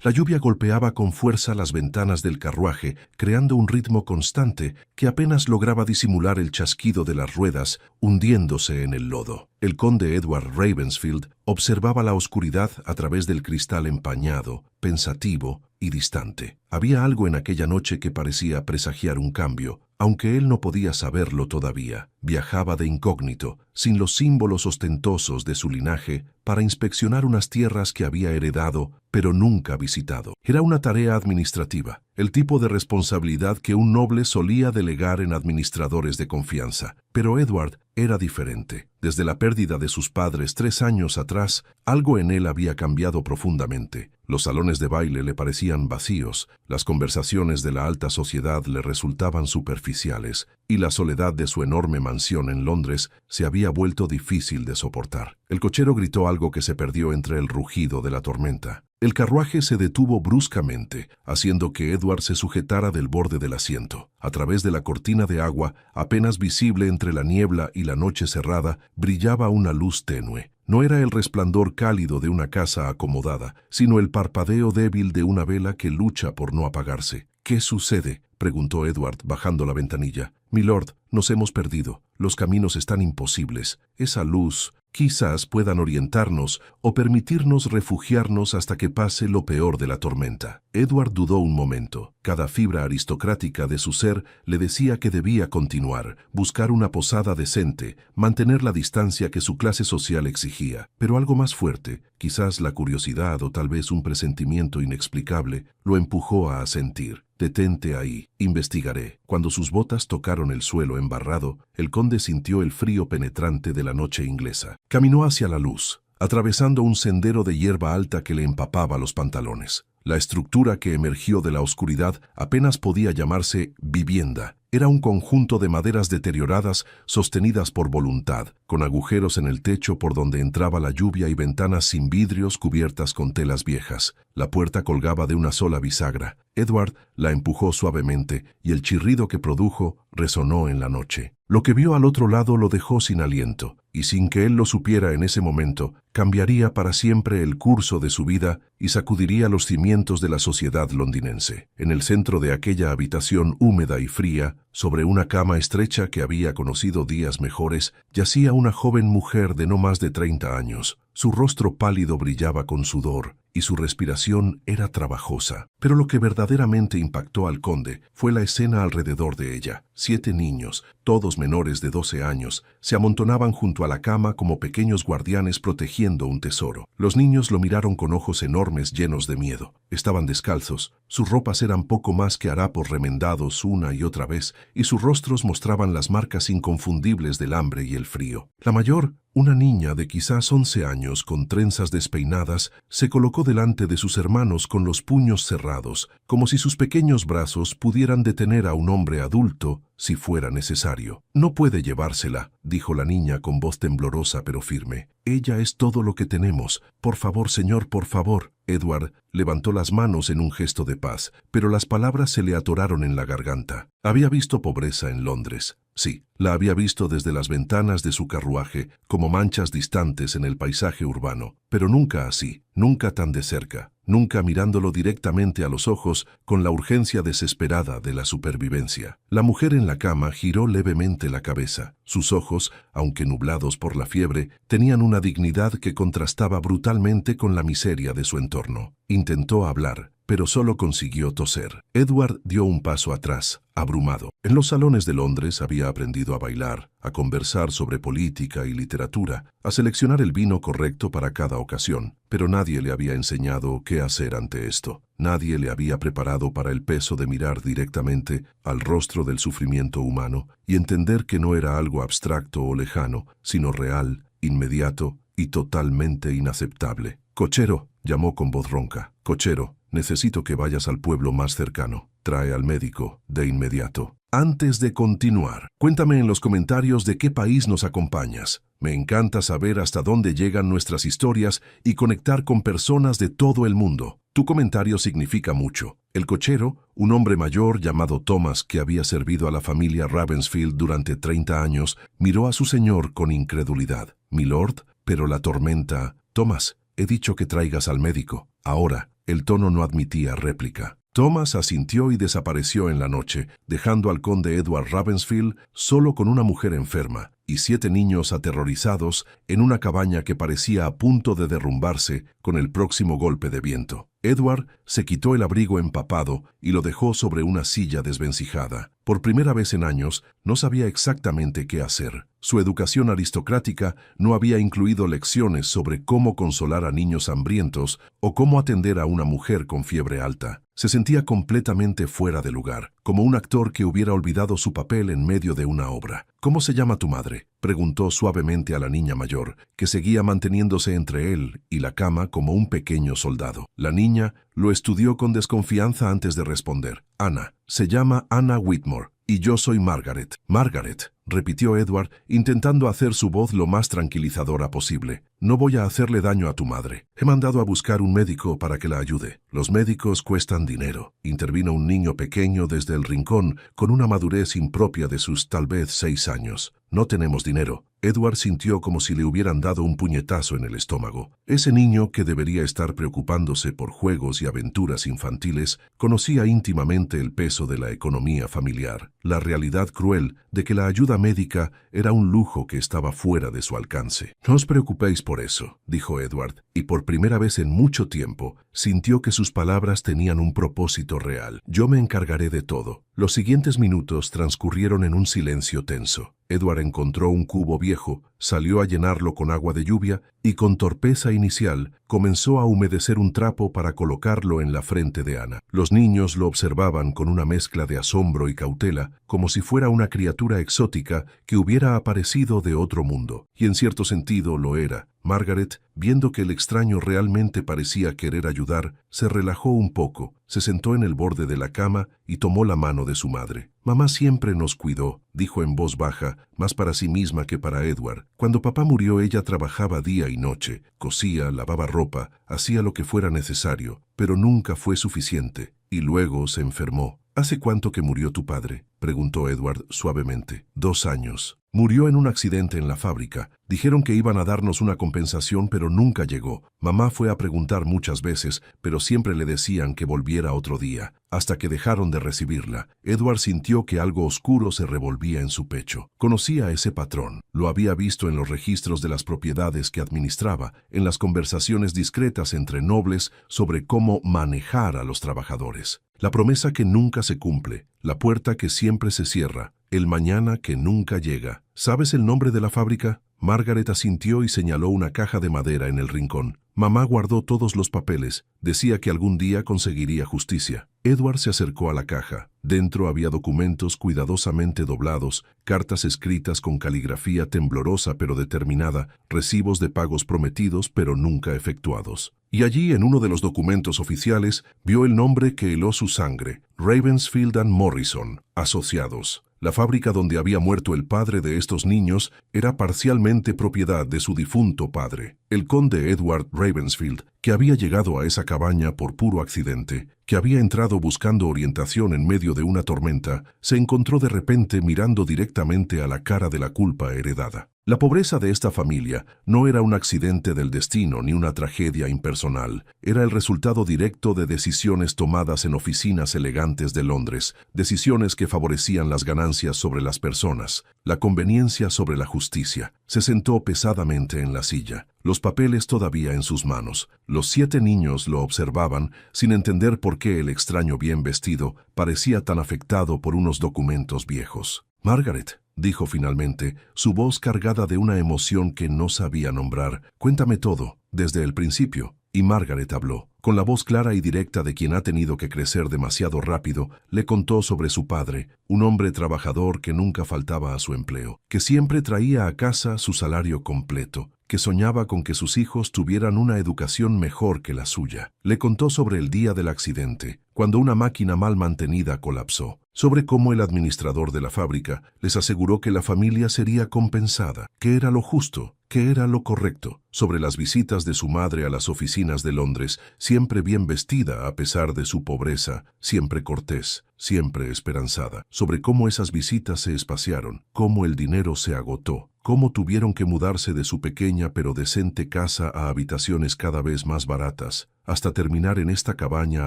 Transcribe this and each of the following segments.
La lluvia golpeaba con fuerza las ventanas del carruaje, creando un ritmo constante que apenas lograba disimular el chasquido de las ruedas hundiéndose en el lodo. El conde Edward Ravensfield observaba la oscuridad a través del cristal empañado, pensativo y distante. Había algo en aquella noche que parecía presagiar un cambio, aunque él no podía saberlo todavía. Viajaba de incógnito, sin los símbolos ostentosos de su linaje, para inspeccionar unas tierras que había heredado, pero nunca visitado. Era una tarea administrativa, el tipo de responsabilidad que un noble solía delegar en administradores de confianza. Pero Edward era diferente. Desde la pérdida de sus padres 3 años atrás, algo en él había cambiado profundamente. Los salones de baile le parecían vacíos, las conversaciones de la alta sociedad le resultaban superficiales, y la soledad de su enorme mansión en Londres se había vuelto difícil de soportar. El cochero gritó algo que se perdió entre el rugido de la tormenta. El carruaje se detuvo bruscamente, haciendo que Edward se sujetara del borde del asiento. A través de la cortina de agua, apenas visible entre la niebla y la noche cerrada, brillaba una luz tenue. No era el resplandor cálido de una casa acomodada, sino el parpadeo débil de una vela que lucha por no apagarse. «¿Qué sucede?», preguntó Edward, bajando la ventanilla. «Milord, nos hemos perdido. Los caminos están imposibles. Esa luz... quizás puedan orientarnos o permitirnos refugiarnos hasta que pase lo peor de la tormenta». Edward dudó un momento. Cada fibra aristocrática de su ser le decía que debía continuar, buscar una posada decente, mantener la distancia que su clase social exigía. Pero algo más fuerte, quizás la curiosidad o tal vez un presentimiento inexplicable, lo empujó a asentir. «Detente ahí, investigaré». Cuando sus botas tocaron el suelo embarrado, el conde sintió el frío penetrante de la noche inglesa. Caminó hacia la luz, atravesando un sendero de hierba alta que le empapaba los pantalones. La estructura que emergió de la oscuridad apenas podía llamarse vivienda. Era un conjunto de maderas deterioradas sostenidas por voluntad, con agujeros en el techo por donde entraba la lluvia y ventanas sin vidrios cubiertas con telas viejas. La puerta colgaba de una sola bisagra. Edward la empujó suavemente y el chirrido que produjo resonó en la noche. Lo que vio al otro lado lo dejó sin aliento, y sin que él lo supiera en ese momento, cambiaría para siempre el curso de su vida y sacudiría los cimientos de la sociedad londinense. En el centro de aquella habitación húmeda y fría, sobre una cama estrecha que había conocido días mejores, yacía una joven mujer de no más de 30 años. Su rostro pálido brillaba con sudor y su respiración era trabajosa. Pero lo que verdaderamente impactó al conde fue la escena alrededor de ella. 7 niños, todos menores de 12 años, se amontonaban junto a la cama como pequeños guardianes protegiendo un tesoro. Los niños lo miraron con ojos enormes llenos de miedo. Estaban descalzos, sus ropas eran poco más que harapos remendados una y otra vez, y sus rostros mostraban las marcas inconfundibles del hambre y el frío. La mayor, una niña de quizás 11 años con trenzas despeinadas, se colocó delante de sus hermanos con los puños cerrados, como si sus pequeños brazos pudieran detener a un hombre adulto si fuera necesario. «No puede llevársela», dijo la niña con voz temblorosa pero firme. «Ella es todo lo que tenemos. Por favor, señor, por favor». Edward levantó las manos en un gesto de paz, pero las palabras se le atoraron en la garganta. Había visto pobreza en Londres. Sí, la había visto desde las ventanas de su carruaje, como manchas distantes en el paisaje urbano, pero nunca así, nunca tan de cerca, nunca mirándolo directamente a los ojos con la urgencia desesperada de la supervivencia. La mujer en la cama giró levemente la cabeza. Sus ojos, aunque nublados por la fiebre, tenían una dignidad que contrastaba brutalmente con la miseria de su entorno. Intentó hablar, pero solo consiguió toser. Edward dio un paso atrás, abrumado. En los salones de Londres había aprendido a bailar, a conversar sobre política y literatura, a seleccionar el vino correcto para cada ocasión, pero nadie le había enseñado qué hacer ante esto. Nadie le había preparado para el peso de mirar directamente al rostro del sufrimiento humano y entender que no era algo abstracto o lejano, sino real, inmediato y totalmente inaceptable. «Cochero», llamó con voz ronca. «Cochero, necesito que vayas al pueblo más cercano. Trae al médico, de inmediato». Antes de continuar, cuéntame en los comentarios de qué país nos acompañas. Me encanta saber hasta dónde llegan nuestras historias y conectar con personas de todo el mundo. Tu comentario significa mucho. El cochero, un hombre mayor llamado Thomas que había servido a la familia Ravensfield durante 30 años, miró a su señor con incredulidad. «Milord, pero la tormenta...» «Thomas, he dicho que traigas al médico. Ahora», El tono no admitía réplica. Thomas asintió y desapareció en la noche, dejando al conde Edward Ravensfield solo con una mujer enferma y 7 niños aterrorizados en una cabaña que parecía a punto de derrumbarse con el próximo golpe de viento. Edward se quitó el abrigo empapado y lo dejó sobre una silla desvencijada. Por primera vez en años, no sabía exactamente qué hacer. Su educación aristocrática no había incluido lecciones sobre cómo consolar a niños hambrientos o cómo atender a una mujer con fiebre alta. Se sentía completamente fuera de lugar, como un actor que hubiera olvidado su papel en medio de una obra. «¿Cómo se llama tu madre?», preguntó suavemente a la niña mayor, que seguía manteniéndose entre él y la cama como un pequeño soldado. La niña lo estudió con desconfianza antes de responder. «Anna. Se llama Anna Whitmore. Y yo soy Margaret». «Margaret», repitió Edward, intentando hacer su voz lo más tranquilizadora posible. «No voy a hacerle daño a tu madre. He mandado a buscar un médico para que la ayude». «Los médicos cuestan dinero», intervino un niño pequeño desde el rincón, con una madurez impropia de sus tal vez 6 años. «No tenemos dinero». Edward sintió como si le hubieran dado un puñetazo en el estómago. Ese niño, que debería estar preocupándose por juegos y aventuras infantiles, conocía íntimamente el peso de la economía familiar, la realidad cruel de que la ayuda médica era un lujo que estaba fuera de su alcance. «No os preocupéis por eso», dijo Edward, y por primera vez en mucho tiempo sintió que sus palabras tenían un propósito real. «Yo me encargaré de todo». Los siguientes minutos transcurrieron en un silencio tenso. Edward encontró un cubo viejo, salió a llenarlo con agua de lluvia y con torpeza inicial comenzó a humedecer un trapo para colocarlo en la frente de Anna. Los niños lo observaban con una mezcla de asombro y cautela, como si fuera una criatura exótica que hubiera aparecido de otro mundo. Y en cierto sentido lo era. Margaret, viendo que el extraño realmente parecía querer ayudar, se relajó un poco, se sentó en el borde de la cama y tomó la mano de su madre. «Mamá siempre nos cuidó», dijo en voz baja, más para sí misma que para Edward. «Cuando papá murió, ella trabajaba día y noche, cosía, lavaba ropa, hacía lo que fuera necesario, pero nunca fue suficiente, y luego se enfermó». «¿Hace cuánto que murió tu padre?», preguntó Edward suavemente. «2 años. Murió en un accidente en la fábrica. Dijeron que iban a darnos una compensación, pero nunca llegó. Mamá fue a preguntar muchas veces, pero siempre le decían que volviera otro día, hasta que dejaron de recibirla». Edward sintió que algo oscuro se revolvía en su pecho. Conocía ese patrón. Lo había visto en los registros de las propiedades que administraba, en las conversaciones discretas entre nobles sobre cómo manejar a los trabajadores. La promesa que nunca se cumple, la puerta que siempre se cierra, el mañana que nunca llega. «¿Sabes el nombre de la fábrica?». Margaret asintió y señaló una caja de madera en el rincón. Mamá guardó todos los papeles. Decía que algún día conseguiría justicia. Edward se acercó a la caja. Dentro había documentos cuidadosamente doblados, cartas escritas con caligrafía temblorosa pero determinada, recibos de pagos prometidos pero nunca efectuados. Y allí, en uno de los documentos oficiales, vio el nombre que heló su sangre: Ravensfield & Morrison, asociados. La fábrica donde había muerto el padre de estos niños era parcialmente propiedad de su difunto padre, el conde Edward Ravensfield, que había llegado a esa cabaña por puro accidente, que había entrado buscando orientación en medio de una tormenta, se encontró de repente mirando directamente a la cara de la culpa heredada. La pobreza de esta familia no era un accidente del destino ni una tragedia impersonal, era el resultado directo de decisiones tomadas en oficinas elegantes de Londres, decisiones que favorecían las ganancias sobre las personas, la conveniencia sobre la justicia. Se sentó pesadamente en la silla, los papeles todavía en sus manos. Los 7 niños lo observaban sin entender por qué el extraño bien vestido parecía tan afectado por unos documentos viejos. «Margaret», dijo finalmente, su voz cargada de una emoción que no sabía nombrar, «cuéntame todo, desde el principio». Y Margaret habló. Con la voz clara y directa de quien ha tenido que crecer demasiado rápido, le contó sobre su padre, un hombre trabajador que nunca faltaba a su empleo, que siempre traía a casa su salario completo, que soñaba con que sus hijos tuvieran una educación mejor que la suya. Le contó sobre el día del accidente, cuando una máquina mal mantenida colapsó. sobre cómo el administrador de la fábrica les aseguró que la familia sería compensada, que era lo justo, que era lo correcto, sobre las visitas de su madre a las oficinas de Londres, siempre bien vestida a pesar de su pobreza, siempre cortés, siempre esperanzada, sobre cómo esas visitas se espaciaron, cómo el dinero se agotó, cómo tuvieron que mudarse de su pequeña pero decente casa a habitaciones cada vez más baratas, hasta terminar en esta cabaña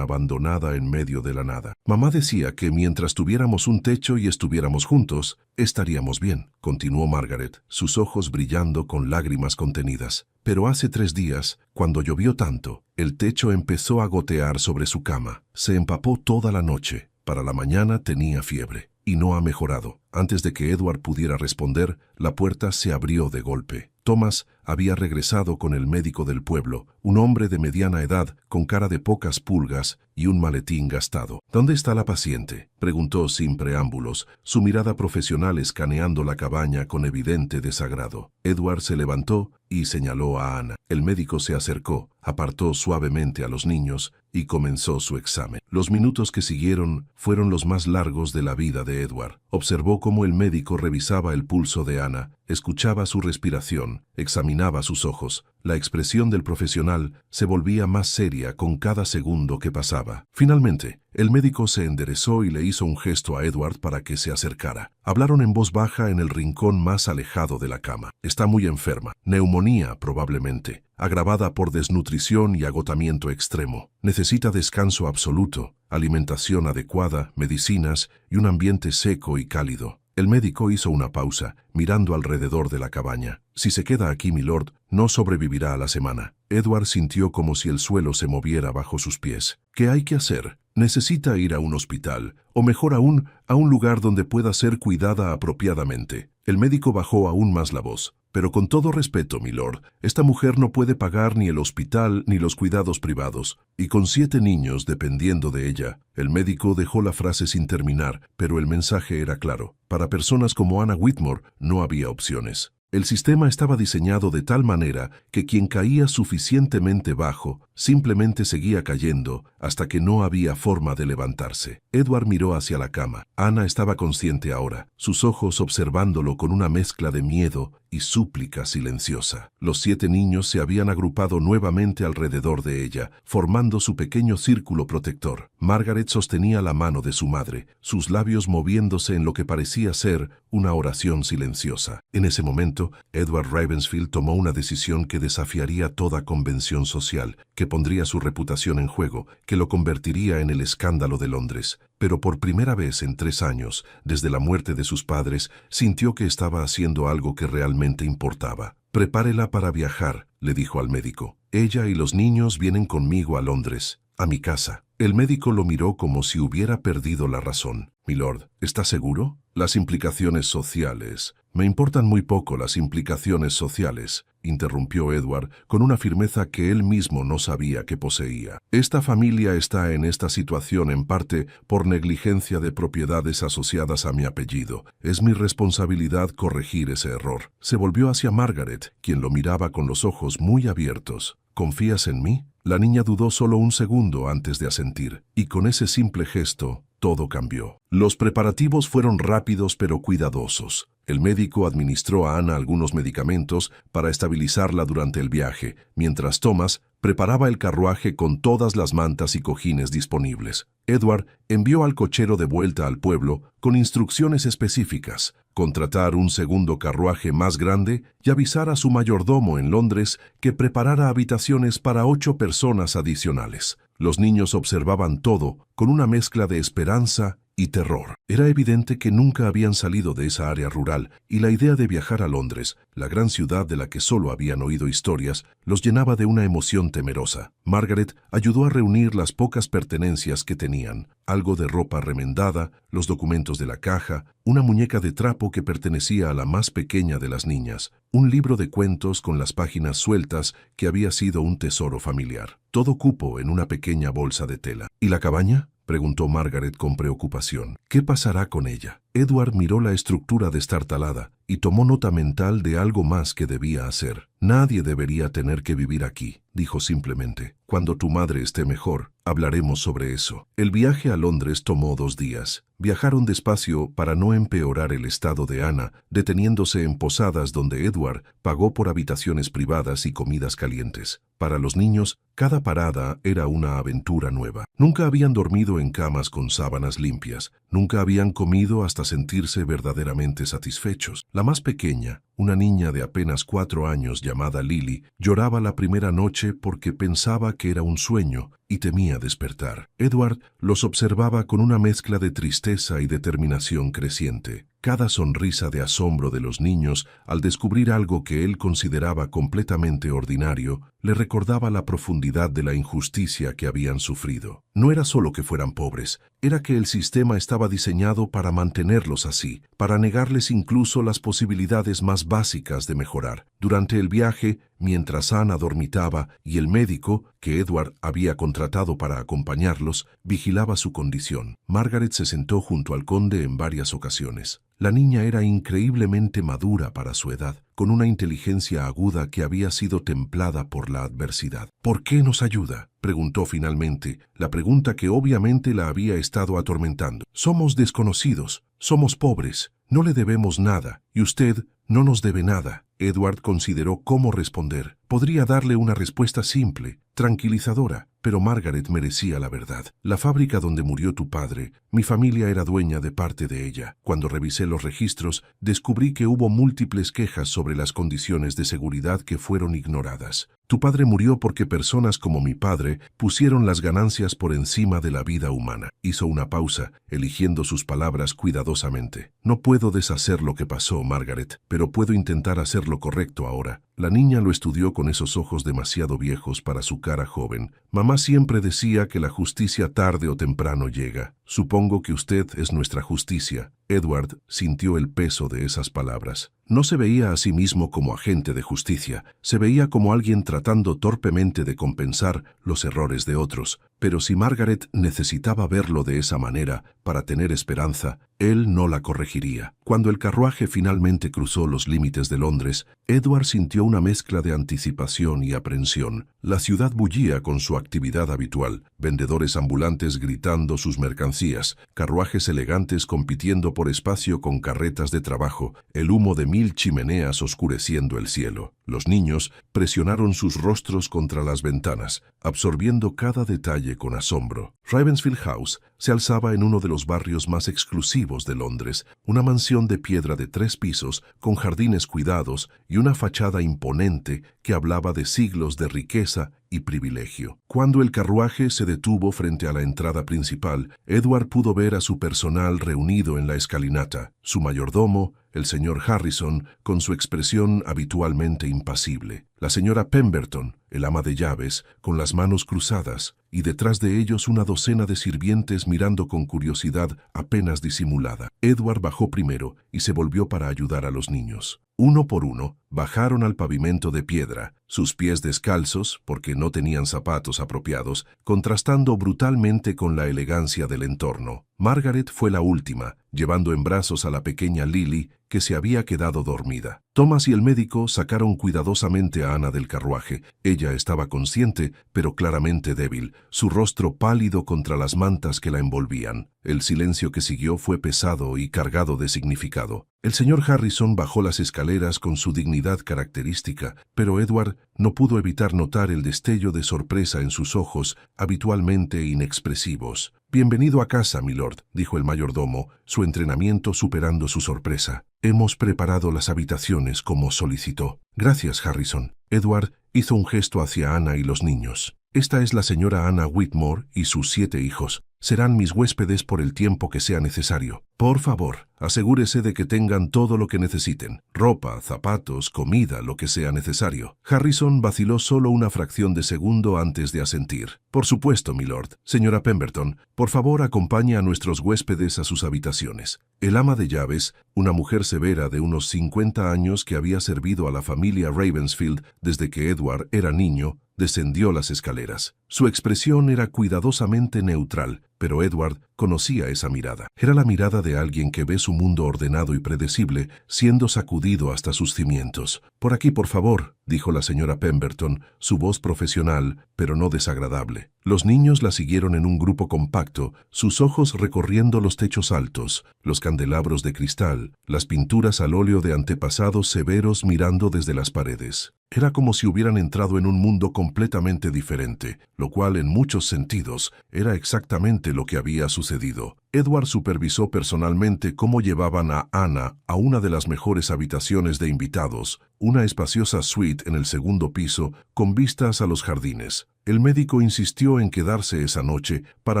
abandonada en medio de la nada. Mamá decía que mientras tuviéramos un techo y estuviéramos juntos, estaríamos bien, continuó Margaret, sus ojos brillando con lágrimas contenidas. Pero hace 3 días, cuando llovió tanto, el techo empezó a gotear sobre su cama. Se empapó toda la noche. Para la mañana tenía fiebre. Y no ha mejorado. Antes de que Edward pudiera responder, la puerta se abrió de golpe. Thomas había regresado con el médico del pueblo, un hombre de mediana edad, con cara de pocas pulgas y un maletín gastado. «¿Dónde está la paciente?», preguntó sin preámbulos, su mirada profesional escaneando la cabaña con evidente desagrado. Edward se levantó y señaló a Ana. El médico se acercó, apartó suavemente a los niños y comenzó su examen. Los minutos que siguieron fueron los más largos de la vida de Edward. Observó cómo el médico revisaba el pulso de Ana, escuchaba su respiración, examinaba sus ojos. La expresión del profesional se volvía más seria con cada segundo que pasaba. Finalmente, el médico se enderezó y le hizo un gesto a Edward para que se acercara. Hablaron en voz baja en el rincón más alejado de la cama. «Está muy enferma. Neumonía, probablemente, agravada por desnutrición y agotamiento extremo. Necesita descanso absoluto, alimentación adecuada, medicinas y un ambiente seco y cálido». El médico hizo una pausa, mirando alrededor de la cabaña. «Si se queda aquí, milord, no sobrevivirá a la semana». Edward sintió como si el suelo se moviera bajo sus pies. «¿Qué hay que hacer? Necesita ir a un hospital, o mejor aún, a un lugar donde pueda ser cuidada apropiadamente». El médico bajó aún más la voz. «Pero con todo respeto, milord, esta mujer no puede pagar ni el hospital ni los cuidados privados, y con 7 niños dependiendo de ella». El médico dejó la frase sin terminar, pero el mensaje era claro. Para personas como Anna Whitmore no había opciones. El sistema estaba diseñado de tal manera que quien caía suficientemente bajo simplemente seguía cayendo hasta que no había forma de levantarse. Edward miró hacia la cama. Ana estaba consciente ahora, sus ojos observándolo con una mezcla de miedo y súplica silenciosa. Los 7 niños se habían agrupado nuevamente alrededor de ella, formando su pequeño círculo protector. Margaret sostenía la mano de su madre, sus labios moviéndose en lo que parecía ser una oración silenciosa. En ese momento, Edward Ravensfield tomó una decisión que desafiaría toda convención social, que pondría su reputación en juego, que lo convertiría en el escándalo de Londres. Pero por primera vez en 3 años, desde la muerte de sus padres, sintió que estaba haciendo algo que realmente importaba. «Prepárela para viajar», le dijo al médico. «Ella y los niños vienen conmigo a Londres, a mi casa». El médico lo miró como si hubiera perdido la razón. «Milord, ¿está seguro? Las implicaciones sociales». «Me importan muy poco las implicaciones sociales», interrumpió Edward con una firmeza que él mismo no sabía que poseía. «Esta familia está en esta situación en parte por negligencia de propiedades asociadas a mi apellido. Es mi responsabilidad corregir ese error». Se volvió hacia Margaret, quien lo miraba con los ojos muy abiertos. «¿Confías en mí?». La niña dudó solo un segundo antes de asentir, y con ese simple gesto, todo cambió. Los preparativos fueron rápidos pero cuidadosos. El médico administró a Ana algunos medicamentos para estabilizarla durante el viaje, mientras Thomas preparaba el carruaje con todas las mantas y cojines disponibles. Edward envió al cochero de vuelta al pueblo con instrucciones específicas: contratar un segundo carruaje más grande y avisar a su mayordomo en Londres que preparara habitaciones para 8 personas adicionales. Los niños observaban todo con una mezcla de esperanza y terror. Era evidente que nunca habían salido de esa área rural, y la idea de viajar a Londres, la gran ciudad de la que solo habían oído historias, los llenaba de una emoción temerosa. Margaret ayudó a reunir las pocas pertenencias que tenían: algo de ropa remendada, los documentos de la caja, una muñeca de trapo que pertenecía a la más pequeña de las niñas, un libro de cuentos con las páginas sueltas que había sido un tesoro familiar. Todo cupo en una pequeña bolsa de tela. ¿Y la cabaña?, preguntó Margaret con preocupación. «¿Qué pasará con ella?». Edward miró la estructura destartalada y tomó nota mental de algo más que debía hacer. Nadie debería tener que vivir aquí, dijo simplemente. Cuando tu madre esté mejor, hablaremos sobre eso. El viaje a Londres tomó 2 días. Viajaron despacio para no empeorar el estado de Anna, deteniéndose en posadas donde Edward pagó por habitaciones privadas y comidas calientes. Para los niños, cada parada era una aventura nueva. Nunca habían dormido en camas con sábanas limpias. Nunca habían comido hasta sentirse verdaderamente satisfechos. La más pequeña, una niña de apenas 4 años llamada Lily, lloraba la primera noche porque pensaba que era un sueño y temía despertar. Edward los observaba con una mezcla de tristeza y determinación creciente. Cada sonrisa de asombro de los niños al descubrir algo que él consideraba completamente ordinario, le recordaba la profundidad de la injusticia que habían sufrido. No era solo que fueran pobres, era que el sistema estaba diseñado para mantenerlos así, para negarles incluso las posibilidades más básicas de mejorar. Durante el viaje, mientras Anna dormitaba y el médico, que Edward había contratado para acompañarlos, vigilaba su condición, Margaret se sentó junto al conde en varias ocasiones. La niña era increíblemente madura para su edad, con una inteligencia aguda que había sido templada por la adversidad. ¿Por qué nos ayuda?, preguntó finalmente, la pregunta que obviamente la había estado atormentando. Somos desconocidos, somos pobres, no le debemos nada, y usted no nos debe nada. Edward consideró cómo responder. Podría darle una respuesta simple, tranquilizadora, pero Margaret merecía la verdad. La fábrica donde murió tu padre, mi familia era dueña de parte de ella. Cuando revisé los registros, descubrí que hubo múltiples quejas sobre las condiciones de seguridad que fueron ignoradas. Tu padre murió porque personas como mi padre pusieron las ganancias por encima de la vida humana. Hizo una pausa, eligiendo sus palabras cuidadosamente. No puedo deshacer lo que pasó, Margaret, pero puedo intentar hacer lo correcto ahora. La niña lo estudió con esos ojos demasiado viejos para su cara joven. Mamá siempre decía que la justicia tarde o temprano llega. Supongo que usted es nuestra justicia. Edward sintió el peso de esas palabras. No se veía a sí mismo como agente de justicia, se veía como alguien tratando torpemente de compensar los errores de otros. Pero si Margaret necesitaba verlo de esa manera para tener esperanza, él no la corregiría. Cuando el carruaje finalmente cruzó los límites de Londres, Edward sintió una mezcla de anticipación y aprensión. La ciudad bullía con su actividad habitual, vendedores ambulantes gritando sus mercancías, carruajes elegantes compitiendo por espacio con carretas de trabajo, el humo de 1000 chimeneas oscureciendo el cielo. Los niños presionaron sus rostros contra las ventanas, absorbiendo cada detalle con asombro. Ravensfield House se alzaba en uno de los barrios más exclusivos de Londres, una mansión de piedra de 3 pisos, con jardines cuidados y una fachada imponente que hablaba de siglos de riqueza y privilegio. Cuando el carruaje se detuvo frente a la entrada principal, Edward pudo ver a su personal reunido en la escalinata, su mayordomo, el señor Harrison, con su expresión habitualmente impasible, la señora Pemberton, el ama de llaves, con las manos cruzadas, y detrás de ellos una docena de sirvientes mirando con curiosidad apenas disimulada. Edward bajó primero y se volvió para ayudar a los niños. Uno por uno, bajaron al pavimento de piedra, sus pies descalzos, porque no tenían zapatos apropiados, contrastando brutalmente con la elegancia del entorno. Margaret fue la última, llevando en brazos a la pequeña Lily, que se había quedado dormida. Thomas y el médico sacaron cuidadosamente a Anna del carruaje. Ella estaba consciente, pero claramente débil, su rostro pálido contra las mantas que la envolvían. El silencio que siguió fue pesado y cargado de significado. El señor Harrison bajó las escaleras con su dignidad característica, pero Edward no pudo evitar notar el destello de sorpresa en sus ojos, habitualmente inexpresivos. «Bienvenido a casa, milord», dijo el mayordomo, su entrenamiento superando su sorpresa. «Hemos preparado las habitaciones como solicitó». «Gracias, Harrison». Edward hizo un gesto hacia Anna y los niños. «Esta es la señora Anna Whitmore y sus 7 hijos. Serán mis huéspedes por el tiempo que sea necesario. Por favor, asegúrese de que tengan todo lo que necesiten. Ropa, zapatos, comida, lo que sea necesario». Harrison vaciló solo una fracción de segundo antes de asentir. «Por supuesto, milord. Señora Pemberton, por favor acompañe a nuestros huéspedes a sus habitaciones». El ama de llaves, una mujer severa de unos 50 años que había servido a la familia Ravensfield desde que Edward era niño, descendió las escaleras. Su expresión era cuidadosamente neutral, pero Edward conocía esa mirada. Era la mirada de alguien que ve su mundo ordenado y predecible, siendo sacudido hasta sus cimientos. «Por aquí, por favor», dijo la señora Pemberton, su voz profesional, pero no desagradable. Los niños la siguieron en un grupo compacto, sus ojos recorriendo los techos altos, los candelabros de cristal, las pinturas al óleo de antepasados severos mirando desde las paredes. Era como si hubieran entrado en un mundo completamente diferente, lo cual en muchos sentidos era exactamente lo que había sucedido. Edward supervisó personalmente cómo llevaban a Anna a una de las mejores habitaciones de invitados, una espaciosa suite en el segundo piso con vistas a los jardines. El médico insistió en quedarse esa noche para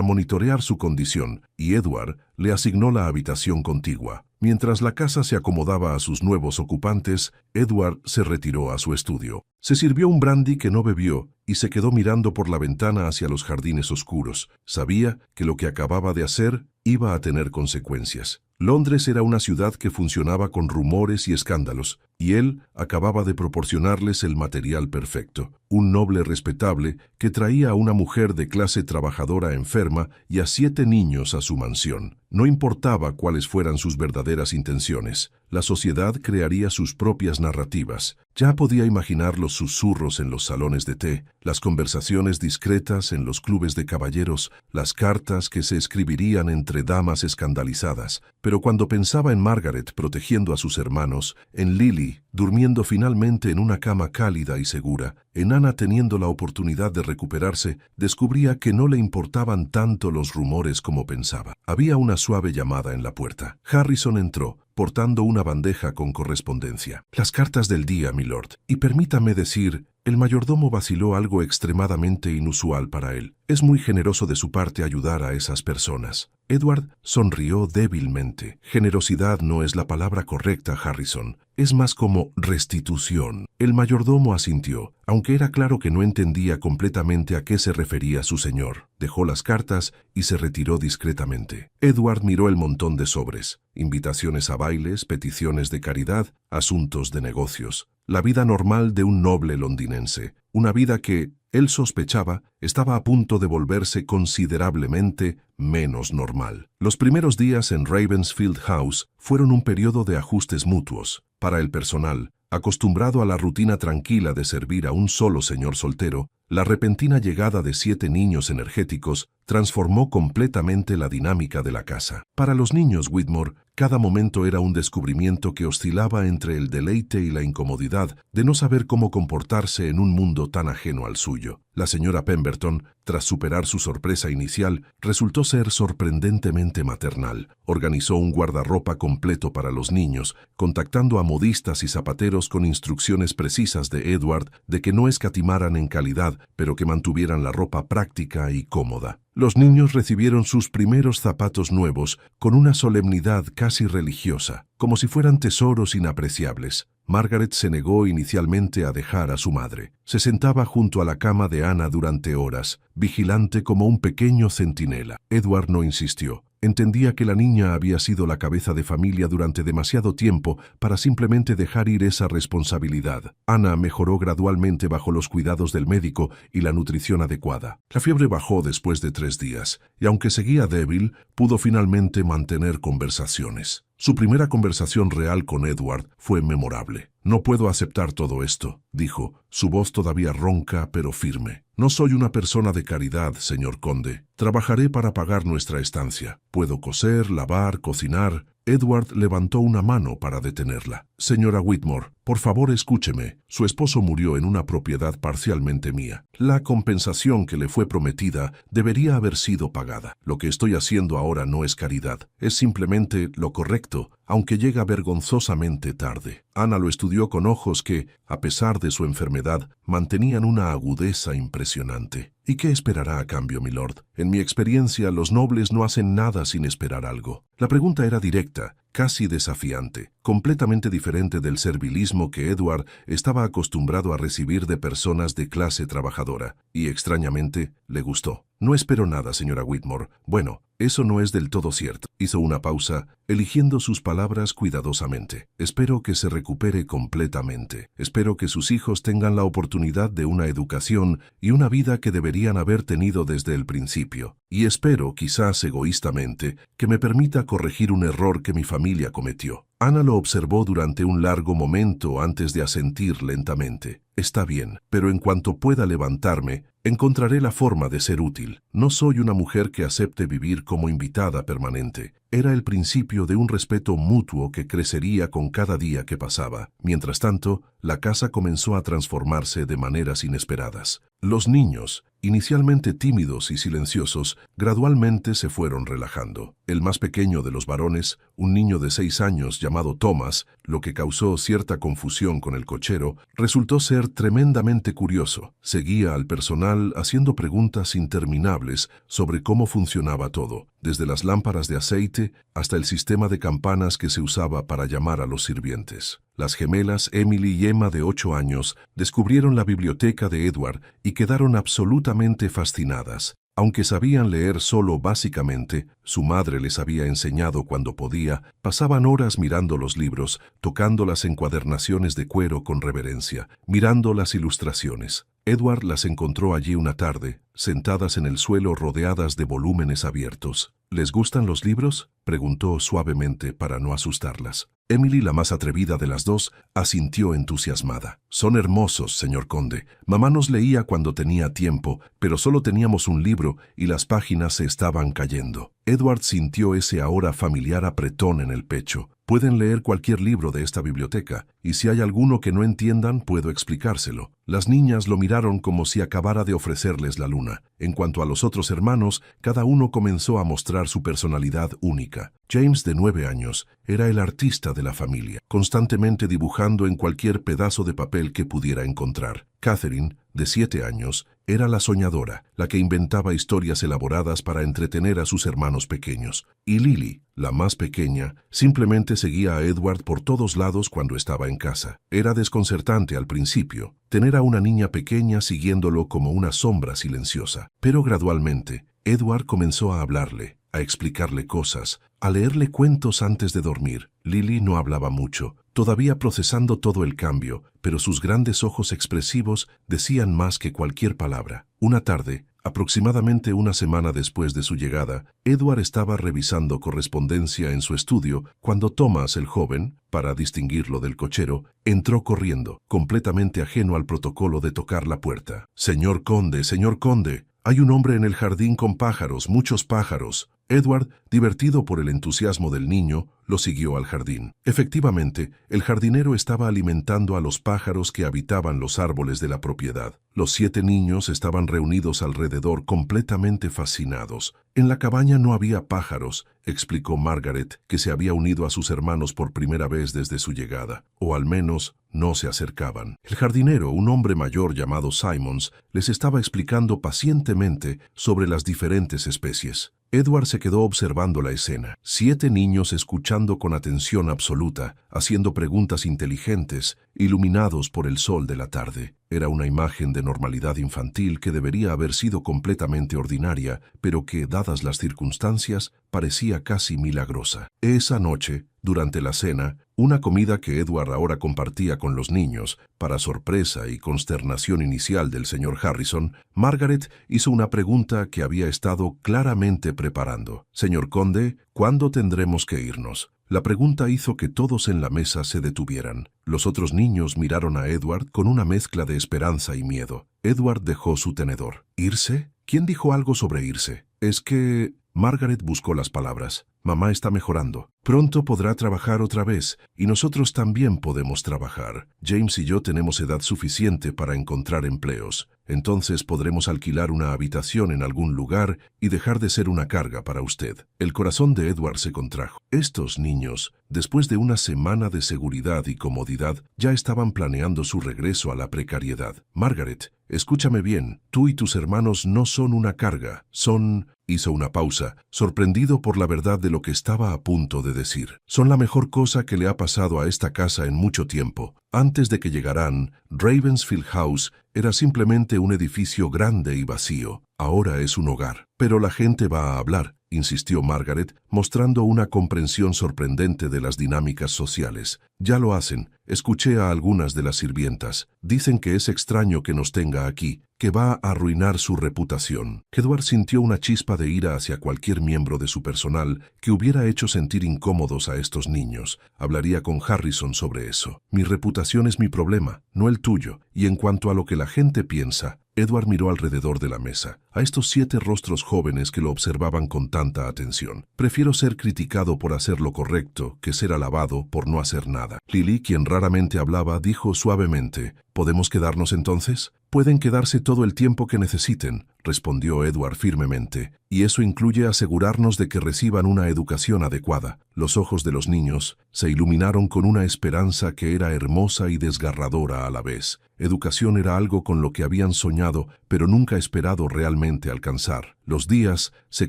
monitorear su condición y Edward le asignó la habitación contigua. Mientras la casa se acomodaba a sus nuevos ocupantes, Edward se retiró a su estudio. Se sirvió un brandy que no bebió y se quedó mirando por la ventana hacia los jardines oscuros. Sabía que lo que acababa de hacer iba a tener consecuencias. Londres era una ciudad que funcionaba con rumores y escándalos, y él acababa de proporcionarles el material perfecto. Un noble respetable que traía a una mujer de clase trabajadora enferma y a 7 niños a su mansión. No importaba cuáles fueran sus verdaderas intenciones, la sociedad crearía sus propias narrativas. Ya podía imaginar los susurros en los salones de té, las conversaciones discretas en los clubes de caballeros, las cartas que se escribirían entre damas escandalizadas. Pero cuando pensaba en Margaret protegiendo a sus hermanos, en Lily durmiendo finalmente en una cama cálida y segura, en Anna teniendo la oportunidad de recuperarse, descubría que no le importaban tanto los rumores como pensaba. Había una suave llamada en la puerta. Harrison entró, portando una bandeja con correspondencia. «Las cartas del día, milord. Y permítame decir, el mayordomo vaciló algo extremadamente inusual para él. Es muy generoso de su parte ayudar a esas personas». Edward sonrió débilmente. Generosidad no es la palabra correcta, Harrison. Es más como restitución. El mayordomo asintió, aunque era claro que no entendía completamente a qué se refería su señor. Dejó las cartas y se retiró discretamente. Edward miró el montón de sobres. Invitaciones a bailes, peticiones de caridad, asuntos de negocios. La vida normal de un noble londinense. Una vida que, él sospechaba, estaba a punto de volverse considerablemente menos normal. Los primeros días en Ravensfield House fueron un periodo de ajustes mutuos. Para el personal, acostumbrado a la rutina tranquila de servir a un solo señor soltero, la repentina llegada de 7 niños energéticos transformó completamente la dinámica de la casa. Para los niños Whitmore, cada momento era un descubrimiento que oscilaba entre el deleite y la incomodidad de no saber cómo comportarse en un mundo tan ajeno al suyo. La señora Pemberton, tras superar su sorpresa inicial, resultó ser sorprendentemente maternal. Organizó un guardarropa completo para los niños, contactando a modistas y zapateros con instrucciones precisas de Edward de que no escatimaran en calidad, pero que mantuvieran la ropa práctica y cómoda. Los niños recibieron sus primeros zapatos nuevos con una solemnidad casi religiosa, como si fueran tesoros inapreciables. Margaret se negó inicialmente a dejar a su madre. Se sentaba junto a la cama de Anna durante horas, vigilante como un pequeño centinela. Edward no insistió. Entendía que la niña había sido la cabeza de familia durante demasiado tiempo para simplemente dejar ir esa responsabilidad. Anna mejoró gradualmente bajo los cuidados del médico y la nutrición adecuada. La fiebre bajó después de 3 días, y aunque seguía débil, pudo finalmente mantener conversaciones. Su primera conversación real con Edward fue memorable. «No puedo aceptar todo esto», dijo, su voz todavía ronca pero firme. «No soy una persona de caridad, señor conde. Trabajaré para pagar nuestra estancia. Puedo coser, lavar, cocinar». Edward levantó una mano para detenerla. «Señora Whitmore, por favor escúcheme. Su esposo murió en una propiedad parcialmente mía. La compensación que le fue prometida debería haber sido pagada. Lo que estoy haciendo ahora no es caridad. Es simplemente lo correcto, aunque llega vergonzosamente tarde». Anna lo estudió con ojos que, a pesar de su enfermedad, mantenían una agudeza impresionante. «¿Y qué esperará a cambio, milord? En mi experiencia, los nobles no hacen nada sin esperar algo». La pregunta era directa, casi desafiante, completamente diferente del servilismo que Edward estaba acostumbrado a recibir de personas de clase trabajadora, y extrañamente le gustó. No espero nada, señora Whitmore. Bueno, eso no es del todo cierto. Hizo una pausa, eligiendo sus palabras cuidadosamente. Espero que se recupere completamente. Espero que sus hijos tengan la oportunidad de una educación y una vida que deberían haber tenido desde el principio. Y espero, quizás egoístamente, que me permita corregir un error que mi familia cometió. Ana lo observó durante un largo momento antes de asentir lentamente. Está bien, pero en cuanto pueda levantarme, encontraré la forma de ser útil. No soy una mujer que acepte vivir como invitada permanente. Era el principio de un respeto mutuo que crecería con cada día que pasaba. Mientras tanto, la casa comenzó a transformarse de maneras inesperadas. Los niños, inicialmente tímidos y silenciosos, gradualmente se fueron relajando. El más pequeño de los varones, un niño de 6 años llamado Thomas, lo que causó cierta confusión con el cochero, resultó ser tremendamente curioso. Seguía al personal haciendo preguntas interminables sobre cómo funcionaba todo, desde las lámparas de aceite hasta el sistema de campanas que se usaba para llamar a los sirvientes. Las gemelas Emily y Emma, de 8 años, descubrieron la biblioteca de Edward y quedaron absolutamente fascinadas. Aunque sabían leer solo básicamente, su madre les había enseñado cuando podía, pasaban horas mirando los libros, tocando las encuadernaciones de cuero con reverencia, mirando las ilustraciones. Edward las encontró allí una tarde, sentadas en el suelo rodeadas de volúmenes abiertos. ¿Les gustan los libros?, preguntó suavemente para no asustarlas. Emily, la más atrevida de las dos, asintió entusiasmada. Son hermosos, señor conde. Mamá nos leía cuando tenía tiempo, pero solo teníamos un libro y las páginas se estaban cayendo. Edward sintió ese ahora familiar apretón en el pecho. Pueden leer cualquier libro de esta biblioteca, y si hay alguno que no entiendan, puedo explicárselo. Las niñas lo miraron como si acabara de ofrecerles la luna. En cuanto a los otros hermanos, cada uno comenzó a mostrar su personalidad única. James, de 9 años, era el artista de la familia, constantemente dibujando en cualquier pedazo de papel que pudiera encontrar. Catherine, de 7 años, era la soñadora, la que inventaba historias elaboradas para entretener a sus hermanos pequeños. Y Lily, la más pequeña, simplemente seguía a Edward por todos lados cuando estaba en casa. Era desconcertante al principio, tener a una niña pequeña siguiéndolo como una sombra silenciosa. Pero gradualmente, Edward comenzó a hablarle, a explicarle cosas, a leerle cuentos antes de dormir. Lily no hablaba mucho, todavía procesando todo el cambio, pero sus grandes ojos expresivos decían más que cualquier palabra. Una tarde, aproximadamente una semana después de su llegada, Edward estaba revisando correspondencia en su estudio cuando Thomas, el joven, para distinguirlo del cochero, entró corriendo, completamente ajeno al protocolo de tocar la puerta. Señor conde, hay un hombre en el jardín con pájaros, muchos pájaros. Edward, divertido por el entusiasmo del niño, lo siguió al jardín. Efectivamente, el jardinero estaba alimentando a los pájaros que habitaban los árboles de la propiedad. Los 7 niños estaban reunidos alrededor completamente fascinados. En la cabaña no había pájaros, explicó Margaret, que se había unido a sus hermanos por primera vez desde su llegada, o al menos no se acercaban. El jardinero, un hombre mayor llamado Simons, les estaba explicando pacientemente sobre las diferentes especies. Edward se quedó observando la escena. 7 niños escuchando con atención absoluta, haciendo preguntas inteligentes, iluminados por el sol de la tarde. Era una imagen de normalidad infantil que debería haber sido completamente ordinaria, pero que, dadas las circunstancias, parecía casi milagrosa. Esa noche, durante la cena, una comida que Edward ahora compartía con los niños, para sorpresa y consternación inicial del señor Harrison, Margaret hizo una pregunta que había estado claramente preparando. «Señor conde, ¿cuándo tendremos que irnos?». La pregunta hizo que todos en la mesa se detuvieran. Los otros niños miraron a Edward con una mezcla de esperanza y miedo. Edward dejó su tenedor. ¿Irse? ¿Quién dijo algo sobre irse? Es que... Margaret buscó las palabras. Mamá está mejorando. Pronto podrá trabajar otra vez, y nosotros también podemos trabajar. James y yo tenemos edad suficiente para encontrar empleos. Entonces podremos alquilar una habitación en algún lugar y dejar de ser una carga para usted. El corazón de Edward se contrajo. Estos niños, después de una semana de seguridad y comodidad, ya estaban planeando su regreso a la precariedad. Margaret, escúchame bien, tú y tus hermanos no son una carga, son... Hizo una pausa, sorprendido por la verdad de lo que estaba a punto de de decir. Son la mejor cosa que le ha pasado a esta casa en mucho tiempo. Antes de que llegaran, Ravensfield House era simplemente un edificio grande y vacío. Ahora es un hogar. Pero la gente va a hablar, insistió Margaret, mostrando una comprensión sorprendente de las dinámicas sociales. Ya lo hacen. Escuché a algunas de las sirvientas. Dicen que es extraño que nos tenga aquí, que va a arruinar su reputación. Edward sintió una chispa de ira hacia cualquier miembro de su personal que hubiera hecho sentir incómodos a estos niños. Hablaría con Harrison sobre eso. Mi reputación es mi problema, no el tuyo. Y en cuanto a lo que la gente piensa, Edward miró alrededor de la mesa, a estos 7 rostros jóvenes que lo observaban con tanta atención. Prefiero ser criticado por hacer lo correcto que ser alabado por no hacer nada. Lily, quien raramente hablaba, dijo suavemente, ¿podemos quedarnos entonces? Pueden quedarse todo el tiempo que necesiten, respondió Edward firmemente, y eso incluye asegurarnos de que reciban una educación adecuada. Los ojos de los niños se iluminaron con una esperanza que era hermosa y desgarradora a la vez. Educación era algo con lo que habían soñado, pero nunca esperado realmente alcanzar. Los días se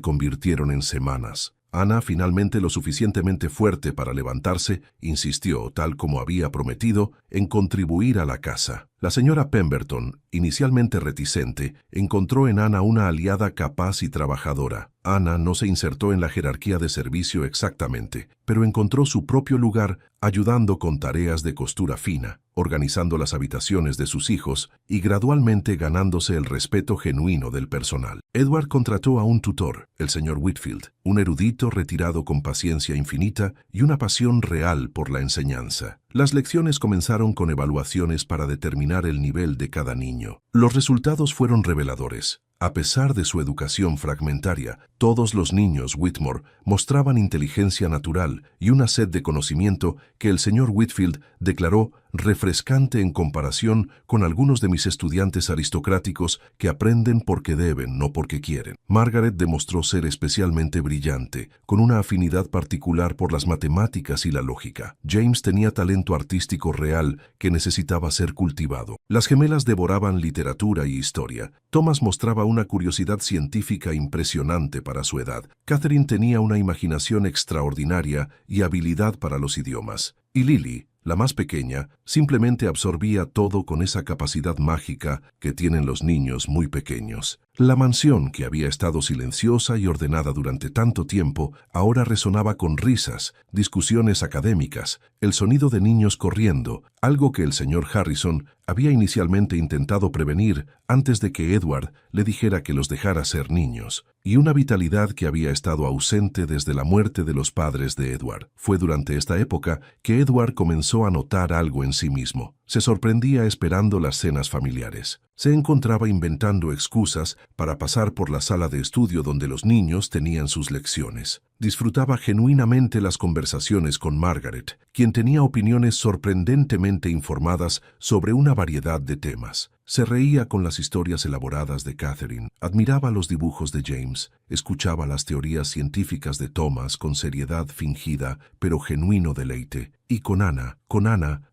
convirtieron en semanas. Ana, finalmente lo suficientemente fuerte para levantarse, insistió, tal como había prometido, en contribuir a la casa. La señora Pemberton, inicialmente reticente, encontró en Ana una aliada capaz y trabajadora. Ana no se insertó en la jerarquía de servicio exactamente, pero encontró su propio lugar ayudando con tareas de costura fina, organizando las habitaciones de sus hijos y gradualmente ganándose el respeto genuino del personal. Edward contrató a un tutor, el señor Whitfield, un erudito retirado con paciencia infinita y una pasión real por la enseñanza. Las lecciones comenzaron con evaluaciones para determinar el nivel de cada niño. Los resultados fueron reveladores. A pesar de su educación fragmentaria, todos los niños Whitmore mostraban inteligencia natural y una sed de conocimiento que el señor Whitfield declaró refrescante en comparación con algunos de mis estudiantes aristocráticos que aprenden porque deben, no porque quieren. Margaret demostró ser especialmente brillante, con una afinidad particular por las matemáticas y la lógica. James tenía talento artístico real que necesitaba ser cultivado. Las gemelas devoraban literatura y historia. Thomas mostraba una curiosidad científica impresionante para su edad. Catherine tenía una imaginación extraordinaria y habilidad para los idiomas. Y Lily, la más pequeña, simplemente absorbía todo con esa capacidad mágica que tienen los niños muy pequeños. La mansión, que había estado silenciosa y ordenada durante tanto tiempo, ahora resonaba con risas, discusiones académicas, el sonido de niños corriendo, algo que el señor Harrison había inicialmente intentado prevenir antes de que Edward le dijera que los dejara ser niños, y una vitalidad que había estado ausente desde la muerte de los padres de Edward. Fue durante esta época que Edward comenzó a notar algo en sí mismo. Se sorprendía esperando las cenas familiares. Se encontraba inventando excusas para pasar por la sala de estudio donde los niños tenían sus lecciones. Disfrutaba genuinamente las conversaciones con Margaret, quien tenía opiniones sorprendentemente informadas sobre una variedad de temas. Se reía con las historias elaboradas de Catherine, admiraba los dibujos de James, escuchaba las teorías científicas de Thomas con seriedad fingida, pero genuino deleite. Y con Ana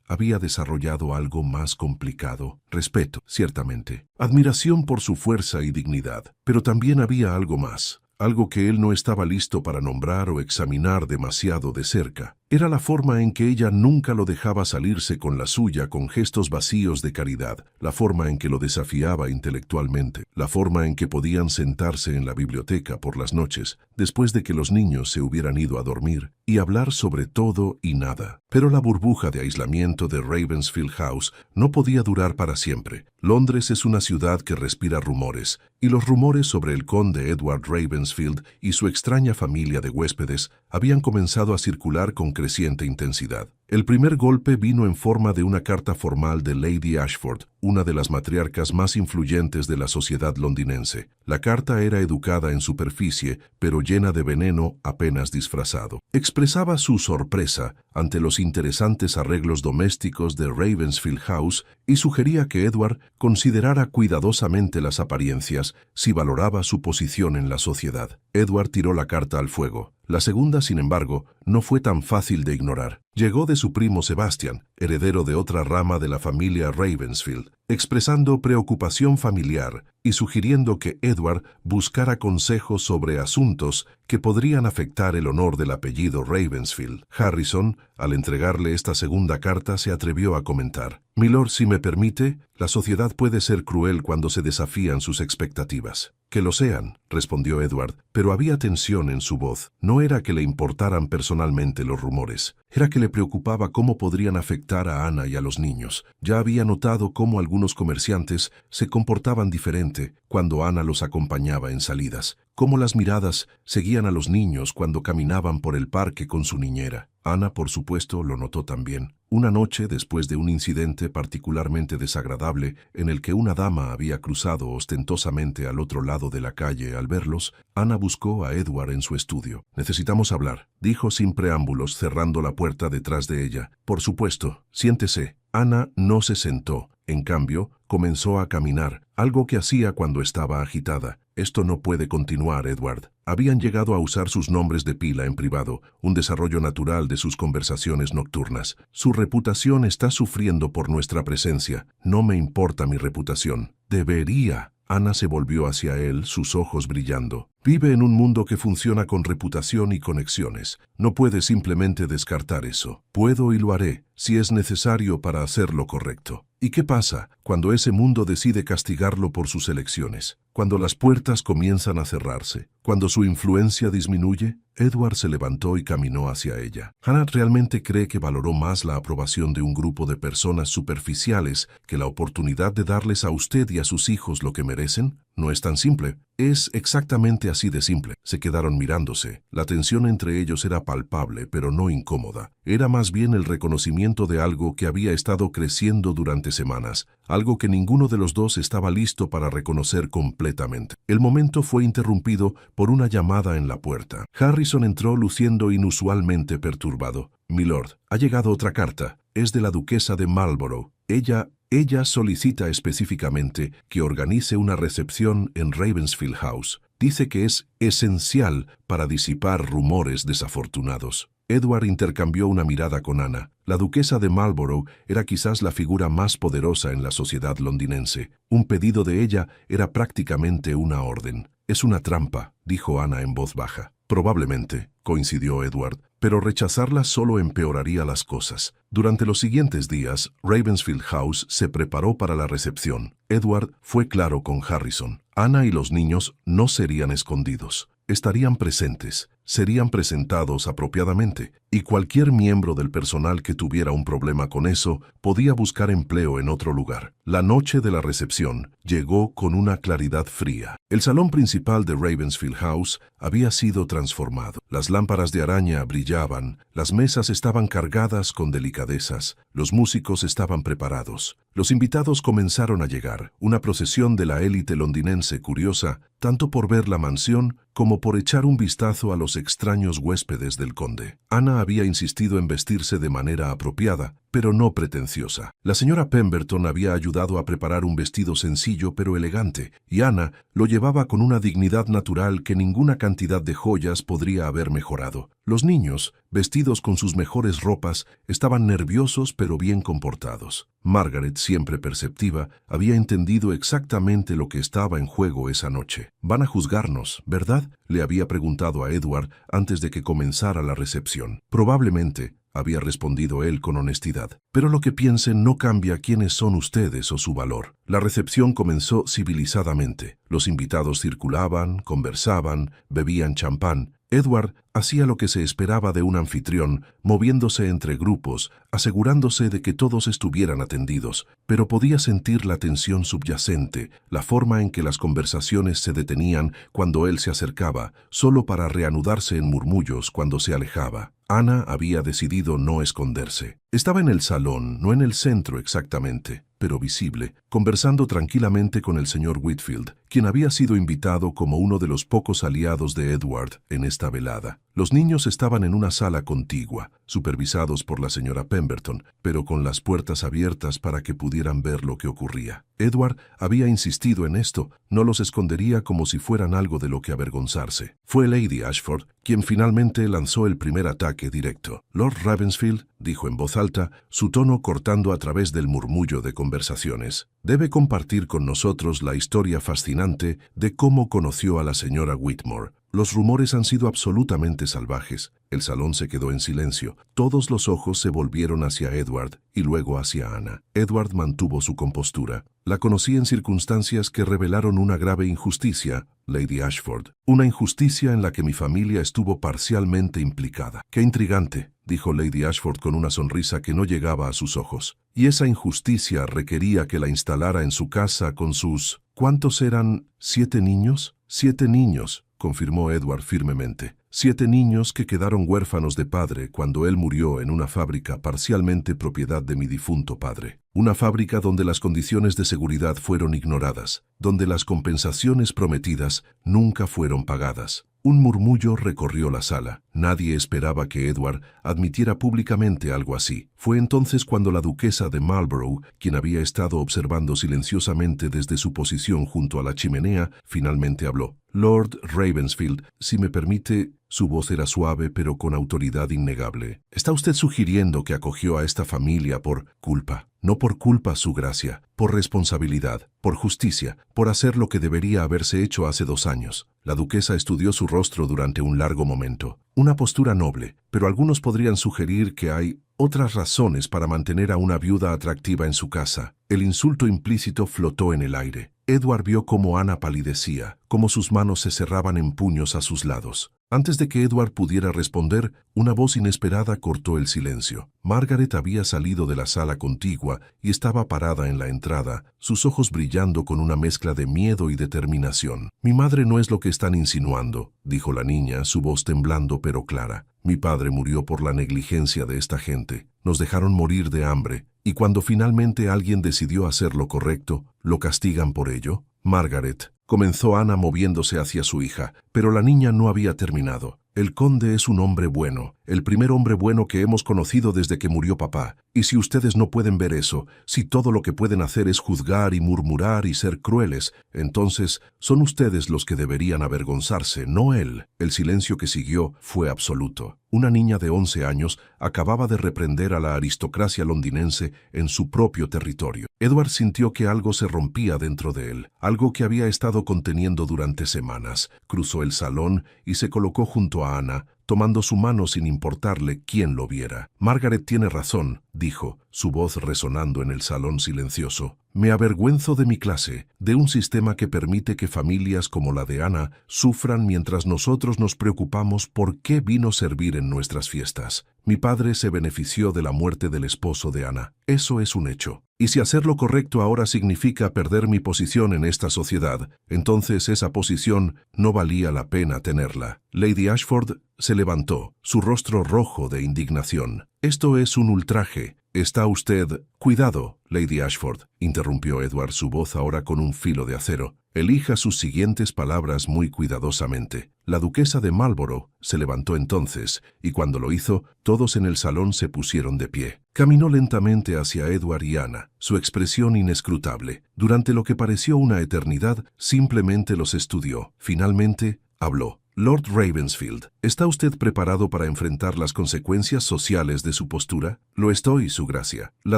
había desarrollado algo más complicado. Respeto, ciertamente. Admiración por su fuerza y dignidad. Pero también había algo más. Algo que él no estaba listo para nombrar o examinar demasiado de cerca. Era la forma en que ella nunca lo dejaba salirse con la suya con gestos vacíos de caridad, la forma en que lo desafiaba intelectualmente, la forma en que podían sentarse en la biblioteca por las noches, después de que los niños se hubieran ido a dormir, y hablar sobre todo y nada. Pero la burbuja de aislamiento de Ravensfield House no podía durar para siempre. Londres es una ciudad que respira rumores, y los rumores sobre el conde Edward Ravensfield y su extraña familia de huéspedes habían comenzado a circular con creciente intensidad. El primer golpe vino en forma de una carta formal de Lady Ashford, una de las matriarcas más influyentes de la sociedad londinense. La carta era educada en superficie, pero llena de veneno apenas disfrazado. Expresaba su sorpresa ante los interesantes arreglos domésticos de Ravensfield House y sugería que Edward considerara cuidadosamente las apariencias si valoraba su posición en la sociedad. Edward tiró la carta al fuego. La segunda, sin embargo, no fue tan fácil de ignorar. Llegó de su primo Sebastian, heredero de otra rama de la familia Ravensfield, expresando preocupación familiar y sugiriendo que Edward buscara consejos sobre asuntos que podrían afectar el honor del apellido Ravensfield. Harrison, al entregarle esta segunda carta, se atrevió a comentar: «Milord, si me permite, la sociedad puede ser cruel cuando se desafían sus expectativas». «Que lo sean», respondió Edward, pero había tensión en su voz. No era que le importaran personalmente los rumores, era que le preocupaba cómo podrían afectar a Ana y a los niños. Ya había notado cómo algunos comerciantes se comportaban diferente cuando Ana los acompañaba en salidas, cómo las miradas seguían a los niños cuando caminaban por el parque con su niñera. Ana, por supuesto, lo notó también. Una noche, después de un incidente particularmente desagradable en el que una dama había cruzado ostentosamente al otro lado de la calle, al verlos, Ana buscó a Edward en su estudio. «Necesitamos hablar», dijo sin preámbulos, cerrando la puerta detrás de ella. «Por supuesto, siéntese». Ana no se sentó. En cambio, comenzó a caminar, algo que hacía cuando estaba agitada. «Esto no puede continuar, Edward». Habían llegado a usar sus nombres de pila en privado, un desarrollo natural de sus conversaciones nocturnas. «Su reputación está sufriendo por nuestra presencia. No me importa mi reputación». «Debería». Ana se volvió hacia él, sus ojos brillando. «Vive en un mundo que funciona con reputación y conexiones. No puede simplemente descartar eso». «Puedo y lo haré, si es necesario para hacer lo correcto». ¿Y qué pasa cuando ese mundo decide castigarlo por sus elecciones? Cuando las puertas comienzan a cerrarse, cuando su influencia disminuye. Edward se levantó y caminó hacia ella. «Hannah realmente cree que valoró más la aprobación de un grupo de personas superficiales que la oportunidad de darles a usted y a sus hijos lo que merecen? No es tan simple». «Es exactamente así de simple». Se quedaron mirándose. La tensión entre ellos era palpable, pero no incómoda. Era más bien el reconocimiento de algo que había estado creciendo durante semanas, algo que ninguno de los dos estaba listo para reconocer completamente. El momento fue interrumpido por una llamada en la puerta. Harrison entró luciendo inusualmente perturbado. «Milord, ha llegado otra carta. Es de la duquesa de Marlborough. Ella solicita específicamente que organice una recepción en Ravensfield House. Dice que es esencial para disipar rumores desafortunados». Edward intercambió una mirada con Ana. La duquesa de Marlborough era quizás la figura más poderosa en la sociedad londinense. Un pedido de ella era prácticamente una orden. «Es una trampa», dijo Ana en voz baja. «Probablemente», coincidió Edward, «pero rechazarla solo empeoraría las cosas». Durante los siguientes días, Ravensfield House se preparó para la recepción. Edward fue claro con Harrison. Ana y los niños no serían escondidos. Estarían presentes, serían presentados apropiadamente, y cualquier miembro del personal que tuviera un problema con eso podía buscar empleo en otro lugar. La noche de la recepción llegó con una claridad fría. El salón principal de Ravensfield House había sido transformado. Las lámparas de araña brillaban, las mesas estaban cargadas con delicadezas, los músicos estaban preparados. Los invitados comenzaron a llegar, una procesión de la élite londinense curiosa, tanto por ver la mansión como por echar un vistazo a los extraños huéspedes del conde. Ana había insistido en vestirse de manera apropiada, pero no pretenciosa. La señora Pemberton había ayudado a preparar un vestido sencillo pero elegante, y Ana lo llevaba con una dignidad natural que ninguna cantidad de joyas podría haber mejorado. Los niños, vestidos con sus mejores ropas, estaban nerviosos pero bien comportados. Margaret, siempre perceptiva, había entendido exactamente lo que estaba en juego esa noche. «Van a juzgarnos, ¿verdad?», le había preguntado a Edward antes de que comenzara la recepción. «Probablemente», había respondido él con honestidad. «Pero lo que piensen no cambia quiénes son ustedes o su valor». La recepción comenzó civilizadamente. Los invitados circulaban, conversaban, bebían champán. Edward hacía lo que se esperaba de un anfitrión, moviéndose entre grupos, asegurándose de que todos estuvieran atendidos, pero podía sentir la tensión subyacente, la forma en que las conversaciones se detenían cuando él se acercaba, solo para reanudarse en murmullos cuando se alejaba. Ana había decidido no esconderse. Estaba en el salón, no en el centro exactamente, pero visible, conversando tranquilamente con el señor Whitfield, quien había sido invitado como uno de los pocos aliados de Edward en esta velada. Los niños estaban en una sala contigua, supervisados por la señora Pemberton, pero con las puertas abiertas para que pudieran ver lo que ocurría. Edward había insistido en esto, no los escondería como si fueran algo de lo que avergonzarse. Fue Lady Ashford quien finalmente lanzó el primer ataque directo. Lord Ravensfield, dijo en voz alta, su tono cortando a través del murmullo de conversaciones, debe compartir con nosotros la historia fascinante de cómo conoció a la señora Whitmore. Los rumores han sido absolutamente salvajes. El salón se quedó en silencio. Todos los ojos se volvieron hacia Edward y luego hacia Ana. Edward mantuvo su compostura. La conocí en circunstancias que revelaron una grave injusticia, Lady Ashford. Una injusticia en la que mi familia estuvo parcialmente implicada. ¡Qué intrigante!, dijo Lady Ashford con una sonrisa que no llegaba a sus ojos. Y esa injusticia requería que la instalara en su casa con sus... ¿Cuántos eran? ¿7 niños? 7 niños, confirmó Edward firmemente. 7 niños que quedaron huérfanos de padre cuando él murió en una fábrica parcialmente propiedad de mi difunto padre. Una fábrica donde las condiciones de seguridad fueron ignoradas, donde las compensaciones prometidas nunca fueron pagadas. Un murmullo recorrió la sala. Nadie esperaba que Edward admitiera públicamente algo así. Fue entonces cuando la duquesa de Marlborough, quien había estado observando silenciosamente desde su posición junto a la chimenea, finalmente habló. Lord Ravensfield, si me permite... Su voz era suave pero con autoridad innegable. ¿Está usted sugiriendo que acogió a esta familia por culpa? No por culpa, su gracia, por responsabilidad, por justicia, por hacer lo que debería haberse hecho hace 2 años. La duquesa estudió su rostro durante un largo momento. Una postura noble, pero algunos podrían sugerir que hay otras razones para mantener a una viuda atractiva en su casa. El insulto implícito flotó en el aire. Edward vio cómo Ana palidecía, cómo sus manos se cerraban en puños a sus lados. Antes de que Edward pudiera responder, una voz inesperada cortó el silencio. Margaret había salido de la sala contigua y estaba parada en la entrada, sus ojos brillando con una mezcla de miedo y determinación. «Mi madre no es lo que están insinuando», dijo la niña, su voz temblando pero clara. «Mi padre murió por la negligencia de esta gente. Nos dejaron morir de hambre, y cuando finalmente alguien decidió hacer lo correcto, ¿lo castigan por ello?» «Margaret», comenzó Ana moviéndose hacia su hija, pero la niña no había terminado. «El conde es un hombre bueno, el primer hombre bueno que hemos conocido desde que murió papá. Y si ustedes no pueden ver eso, si todo lo que pueden hacer es juzgar y murmurar y ser crueles, entonces son ustedes los que deberían avergonzarse, no él». El silencio que siguió fue absoluto. Una niña de 11 años acababa de reprender a la aristocracia londinense en su propio territorio. Edward sintió que algo se rompía dentro de él, algo que había estado conteniendo durante semanas. Cruzó el salón y se colocó junto a Ana, tomando su mano sin importarle quién lo viera. «Margaret tiene razón», dijo, su voz resonando en el salón silencioso. «Me avergüenzo de mi clase, de un sistema que permite que familias como la de Ana sufran mientras nosotros nos preocupamos por qué vino a servir en nuestras fiestas. Mi padre se benefició de la muerte del esposo de Ana. Eso es un hecho. Y si hacer lo correcto ahora significa perder mi posición en esta sociedad, entonces esa posición no valía la pena tenerla». Lady Ashford se levantó, su rostro rojo de indignación. «Esto es un ultraje. Está usted...» «Cuidado, Lady Ashford», interrumpió Edward, su voz ahora con un filo de acero. «Elija sus siguientes palabras muy cuidadosamente». La duquesa de Marlborough se levantó entonces, y cuando lo hizo, todos en el salón se pusieron de pie. Caminó lentamente hacia Edward y Ana, su expresión inescrutable. Durante lo que pareció una eternidad, simplemente los estudió. Finalmente, habló. «Lord Ravensfield, ¿está usted preparado para enfrentar las consecuencias sociales de su postura?» «Lo estoy, su gracia». La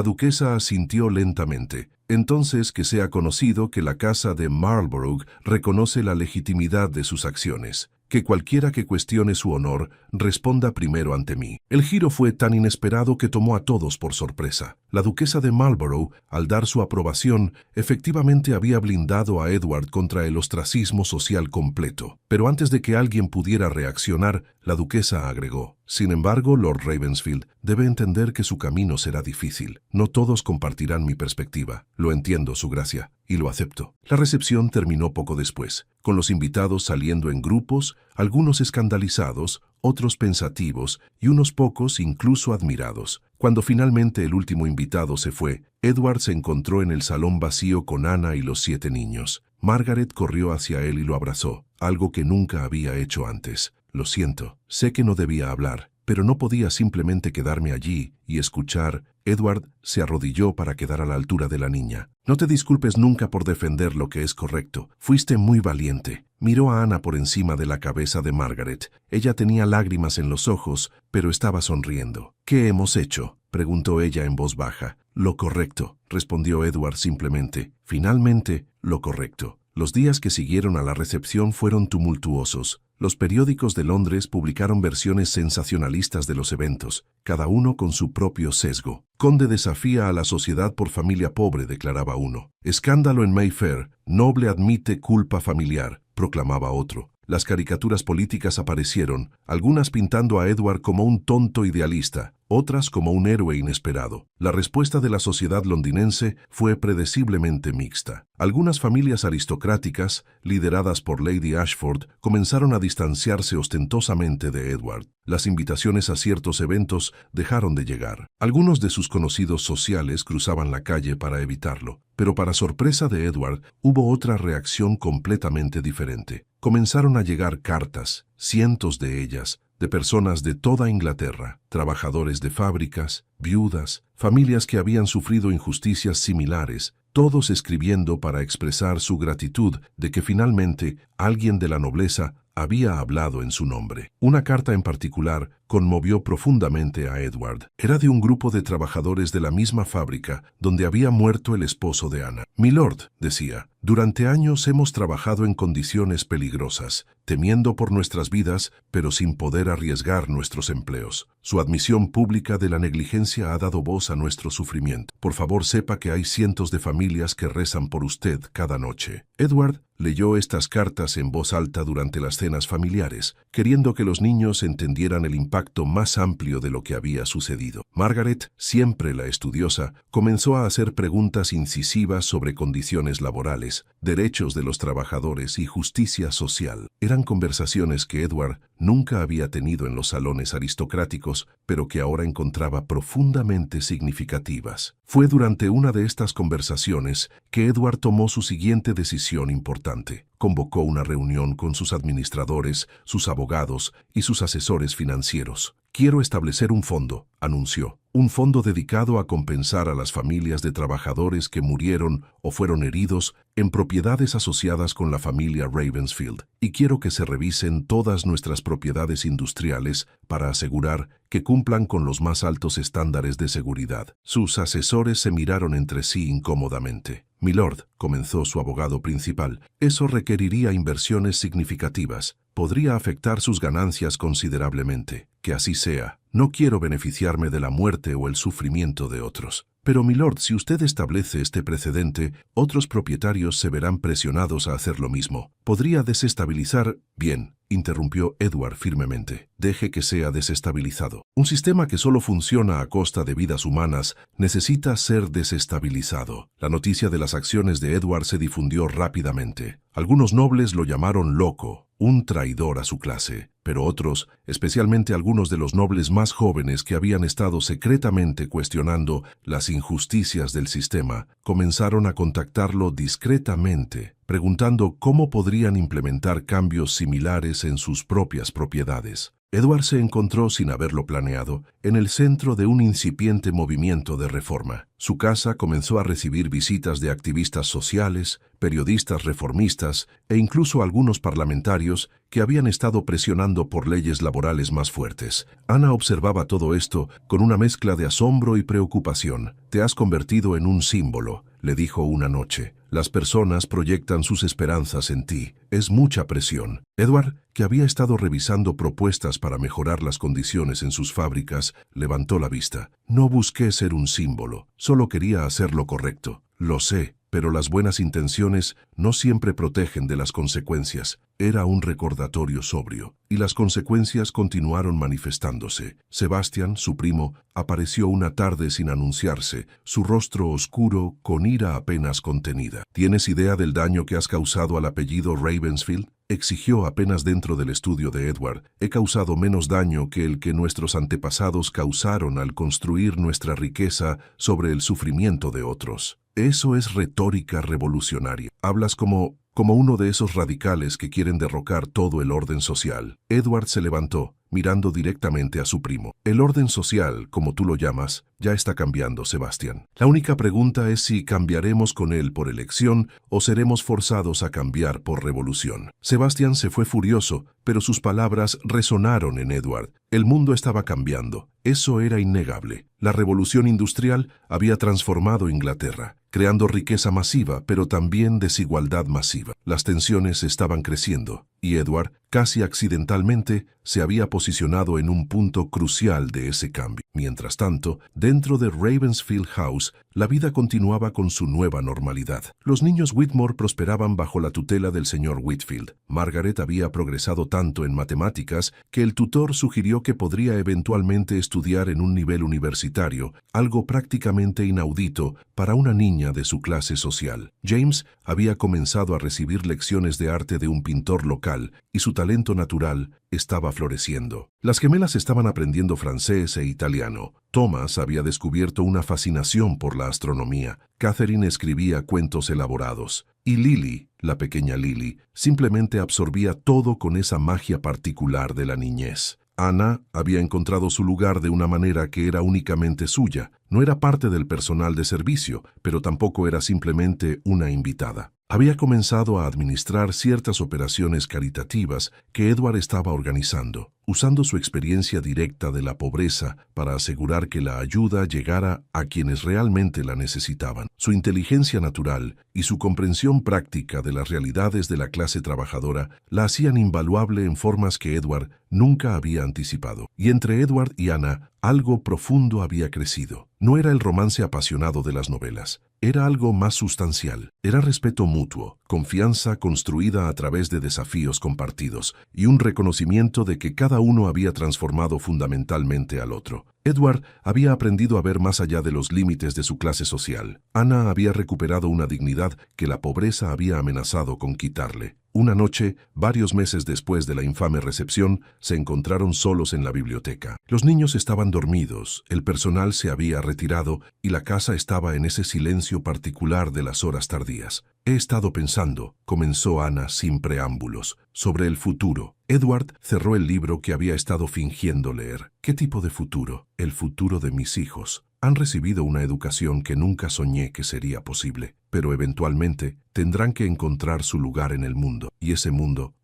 duquesa asintió lentamente. «Entonces que sea conocido que la casa de Marlborough reconoce la legitimidad de sus acciones. Que cualquiera que cuestione su honor responda primero ante mí». El giro fue tan inesperado que tomó a todos por sorpresa. La duquesa de Marlborough, al dar su aprobación, efectivamente había blindado a Edward contra el ostracismo social completo. Pero antes de que alguien pudiera reaccionar, la duquesa agregó: «Sin embargo, Lord Ravensfield debe entender que su camino será difícil. No todos compartirán mi perspectiva». «Lo entiendo, su gracia. y lo aceptó. La recepción terminó poco después, con los invitados saliendo en grupos, algunos escandalizados, otros pensativos y unos pocos incluso admirados. Cuando finalmente el último invitado se fue, Edward se encontró en el salón vacío con Anna y los 7 niños. Margaret corrió hacia él y lo abrazó, algo que nunca había hecho antes. Lo siento, sé que no debía hablar, pero no podía simplemente quedarme allí y escuchar. Edward se arrodilló para quedar a la altura de la niña. No te disculpes nunca por defender lo que es correcto. Fuiste muy valiente. Miró a Anna por encima de la cabeza de Margaret. Ella tenía lágrimas en los ojos, pero estaba sonriendo. ¿Qué hemos hecho?, preguntó ella en voz baja. Lo correcto, respondió Edward simplemente. Finalmente, lo correcto. Los días que siguieron a la recepción fueron tumultuosos. Los periódicos de Londres publicaron versiones sensacionalistas de los eventos, cada uno con su propio sesgo. Conde desafía a la sociedad por familia pobre, declaraba uno. Escándalo en Mayfair, noble admite culpa familiar, proclamaba otro. Las caricaturas políticas aparecieron, algunas pintando a Edward como un tonto idealista, otras como un héroe inesperado. La respuesta de la sociedad londinense fue predeciblemente mixta. Algunas familias aristocráticas, lideradas por Lady Ashford, comenzaron a distanciarse ostentosamente de Edward. Las invitaciones a ciertos eventos dejaron de llegar. Algunos de sus conocidos sociales cruzaban la calle para evitarlo. Pero para sorpresa de Edward, hubo otra reacción completamente diferente. Comenzaron a llegar cartas, cientos de ellas, de personas de toda Inglaterra, trabajadores de fábricas, viudas, familias que habían sufrido injusticias similares, todos escribiendo para expresar su gratitud de que finalmente alguien de la nobleza había hablado en su nombre. Una carta en particular conmovió profundamente a Edward. Era de un grupo de trabajadores de la misma fábrica donde había muerto el esposo de Anna. «Milord», decía, «durante años hemos trabajado en condiciones peligrosas, temiendo por nuestras vidas, pero sin poder arriesgar nuestros empleos. Su admisión pública de la negligencia ha dado voz a nuestro sufrimiento. Por favor, sepa que hay cientos de familias que rezan por usted cada noche». Edward leyó estas cartas en voz alta durante las cenas familiares, queriendo que los niños entendieran el impacto más amplio de lo que había sucedido. Margaret, siempre la estudiosa, comenzó a hacer preguntas incisivas sobre condiciones laborales, derechos de los trabajadores y justicia social. Eran conversaciones que Edward nunca había tenido en los salones aristocráticos, pero que ahora encontraba profundamente significativas. Fue durante una de estas conversaciones que Edward tomó su siguiente decisión importante. Convocó una reunión con sus administradores, sus abogados y sus asesores financieros. «Quiero establecer un fondo», anunció. «Un fondo dedicado a compensar a las familias de trabajadores que murieron o fueron heridos en propiedades asociadas con la familia Ravensfield. Y quiero que se revisen todas nuestras propiedades industriales para asegurar que cumplan con los más altos estándares de seguridad». Sus asesores se miraron entre sí incómodamente. «Milord», comenzó su abogado principal, «eso requeriría inversiones significativas. Podría afectar sus ganancias considerablemente. Que así sea. No quiero beneficiarme de la muerte o el sufrimiento de otros. Pero, milord, si usted establece este precedente, otros propietarios se verán presionados a hacer lo mismo. Podría desestabilizar». «Bien», interrumpió Edward firmemente. «Deje que sea desestabilizado. Un sistema que solo funciona a costa de vidas humanas necesita ser desestabilizado». La noticia de las acciones de Edward se difundió rápidamente. Algunos nobles lo llamaron loco, un traidor a su clase, pero otros, especialmente algunos de los nobles más jóvenes que habían estado secretamente cuestionando las injusticias del sistema, comenzaron a contactarlo discretamente, preguntando cómo podrían implementar cambios similares en sus propias propiedades. Edward se encontró, sin haberlo planeado, en el centro de un incipiente movimiento de reforma. Su casa comenzó a recibir visitas de activistas sociales, periodistas reformistas e incluso algunos parlamentarios que habían estado presionando por leyes laborales más fuertes. Anna observaba todo esto con una mezcla de asombro y preocupación. «Te has convertido en un símbolo», le dijo una noche. «Las personas proyectan sus esperanzas en ti. Es mucha presión». Edward, que había estado revisando propuestas para mejorar las condiciones en sus fábricas, levantó la vista. «No busqué ser un símbolo, solo quería hacer lo correcto». «Lo sé», pero las buenas intenciones no siempre protegen de las consecuencias. Era un recordatorio sobrio, y las consecuencias continuaron manifestándose. Sebastian, su primo, apareció una tarde sin anunciarse, su rostro oscuro, con ira apenas contenida. ¿Tienes idea del daño que has causado al apellido Ravensfield?, exigió apenas dentro del estudio de Edward. He causado menos daño que el que nuestros antepasados causaron al construir nuestra riqueza sobre el sufrimiento de otros. Eso es retórica revolucionaria. Hablas como uno de esos radicales que quieren derrocar todo el orden social. Edward se levantó, mirando directamente a su primo. El orden social, como tú lo llamas, ya está cambiando, Sebastián. La única pregunta es si cambiaremos con él por elección o seremos forzados a cambiar por revolución. Sebastián se fue furioso, pero sus palabras resonaron en Edward. El mundo estaba cambiando. Eso era innegable. La revolución industrial había transformado Inglaterra, creando riqueza masiva, pero también desigualdad masiva. Las tensiones estaban creciendo, y Edward, casi accidentalmente, se había posicionado en un punto crucial de ese cambio. Mientras tanto, dentro de Ravensfield House, la vida continuaba con su nueva normalidad. Los niños Whitmore prosperaban bajo la tutela del señor Whitfield. Margaret había progresado tanto en matemáticas que el tutor sugirió que podría eventualmente estudiar en un nivel universitario, algo prácticamente inaudito para una niña de su clase social. James había comenzado a recibir lecciones de arte de un pintor local y su talento natural estaba floreciendo. Las gemelas estaban aprendiendo francés e italiano. Thomas había descubierto una fascinación por la astronomía. Catherine escribía cuentos elaborados. Y Lily, la pequeña Lily, simplemente absorbía todo con esa magia particular de la niñez. Anna había encontrado su lugar de una manera que era únicamente suya. No era parte del personal de servicio, pero tampoco era simplemente una invitada. Había comenzado a administrar ciertas operaciones caritativas que Edward estaba organizando, usando su experiencia directa de la pobreza para asegurar que la ayuda llegara a quienes realmente la necesitaban. Su inteligencia natural y su comprensión práctica de las realidades de la clase trabajadora la hacían invaluable en formas que Edward nunca había anticipado. Y entre Edward y Anna, algo profundo había crecido. No era el romance apasionado de las novelas. Era algo más sustancial. Era respeto mutuo, confianza construida a través de desafíos compartidos y un reconocimiento de que cada uno había transformado fundamentalmente al otro. Edward había aprendido a ver más allá de los límites de su clase social. Anna había recuperado una dignidad que la pobreza había amenazado con quitarle. Una noche, varios meses después de la infame recepción, se encontraron solos en la biblioteca. Los niños estaban dormidos, el personal se había retirado y la casa estaba en ese silencio particular de las horas tardías. He estado pensando, comenzó Anna sin preámbulos, sobre el futuro. Edward cerró el libro que había estado fingiendo leer. ¿Qué tipo de futuro? El futuro de mis hijos. Han recibido una educación que nunca soñé que sería posible, pero eventualmente tendrán que encontrar su lugar en el mundo. Y ese mundo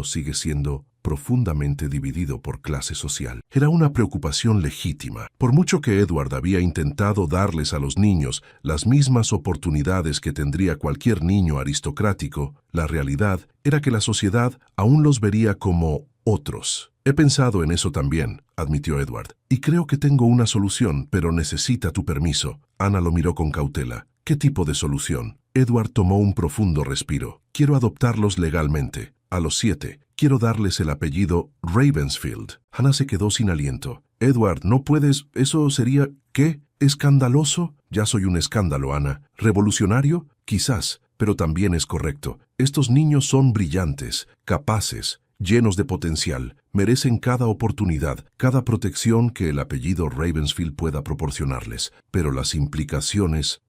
sigue siendo profundamente dividido por clase social. Era una preocupación legítima. Por mucho que Edward había intentado darles a los niños las mismas oportunidades que tendría cualquier niño aristocrático, la realidad era que la sociedad aún los vería como otros. He pensado en eso también, admitió Edward, y creo que tengo una solución, pero necesita tu permiso. Anna lo miró con cautela. ¿Qué tipo de solución? Edward tomó un profundo respiro. Quiero adoptarlos legalmente. A los 7, quiero darles el apellido Ravensfield. Anna se quedó sin aliento. Edward, no puedes, eso sería, ¿qué? ¿Escandaloso? Ya soy un escándalo, Anna. ¿Revolucionario? Quizás, pero también es correcto. Estos niños son brillantes, capaces, llenos de potencial, merecen cada oportunidad, cada protección que el apellido Ravensfield pueda proporcionarles. Pero las implicaciones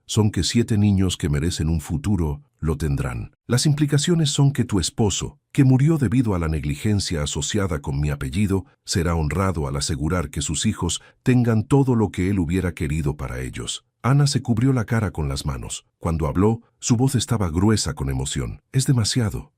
son que 7 niños que merecen un futuro lo tendrán. Las implicaciones son que tu esposo, que murió debido a la negligencia asociada con mi apellido, será honrado al asegurar que sus hijos tengan todo lo que él hubiera querido para ellos. Anna se cubrió la cara con las manos. Cuando habló, su voz estaba gruesa con emoción. Es demasiado.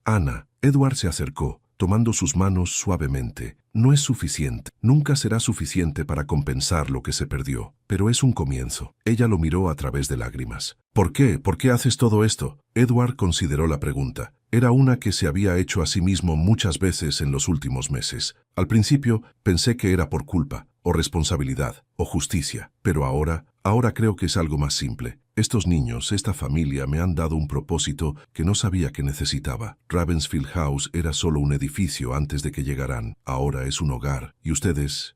Anna. Edward se acercó, tomando sus manos suavemente. No es suficiente. Nunca será suficiente para compensar lo que se perdió, pero es un comienzo. Ella lo miró a través de lágrimas. ¿Por qué? ¿Por qué haces todo esto? Edward consideró la pregunta. Era una que se había hecho a sí mismo muchas veces en los últimos meses. Al principio pensé que era por culpa, o responsabilidad, o justicia, pero ahora creo que es algo más simple. Estos niños, esta familia me han dado un propósito que no sabía que necesitaba. Ravensfield House era solo un edificio antes de que llegaran. Ahora es un hogar. Y ustedes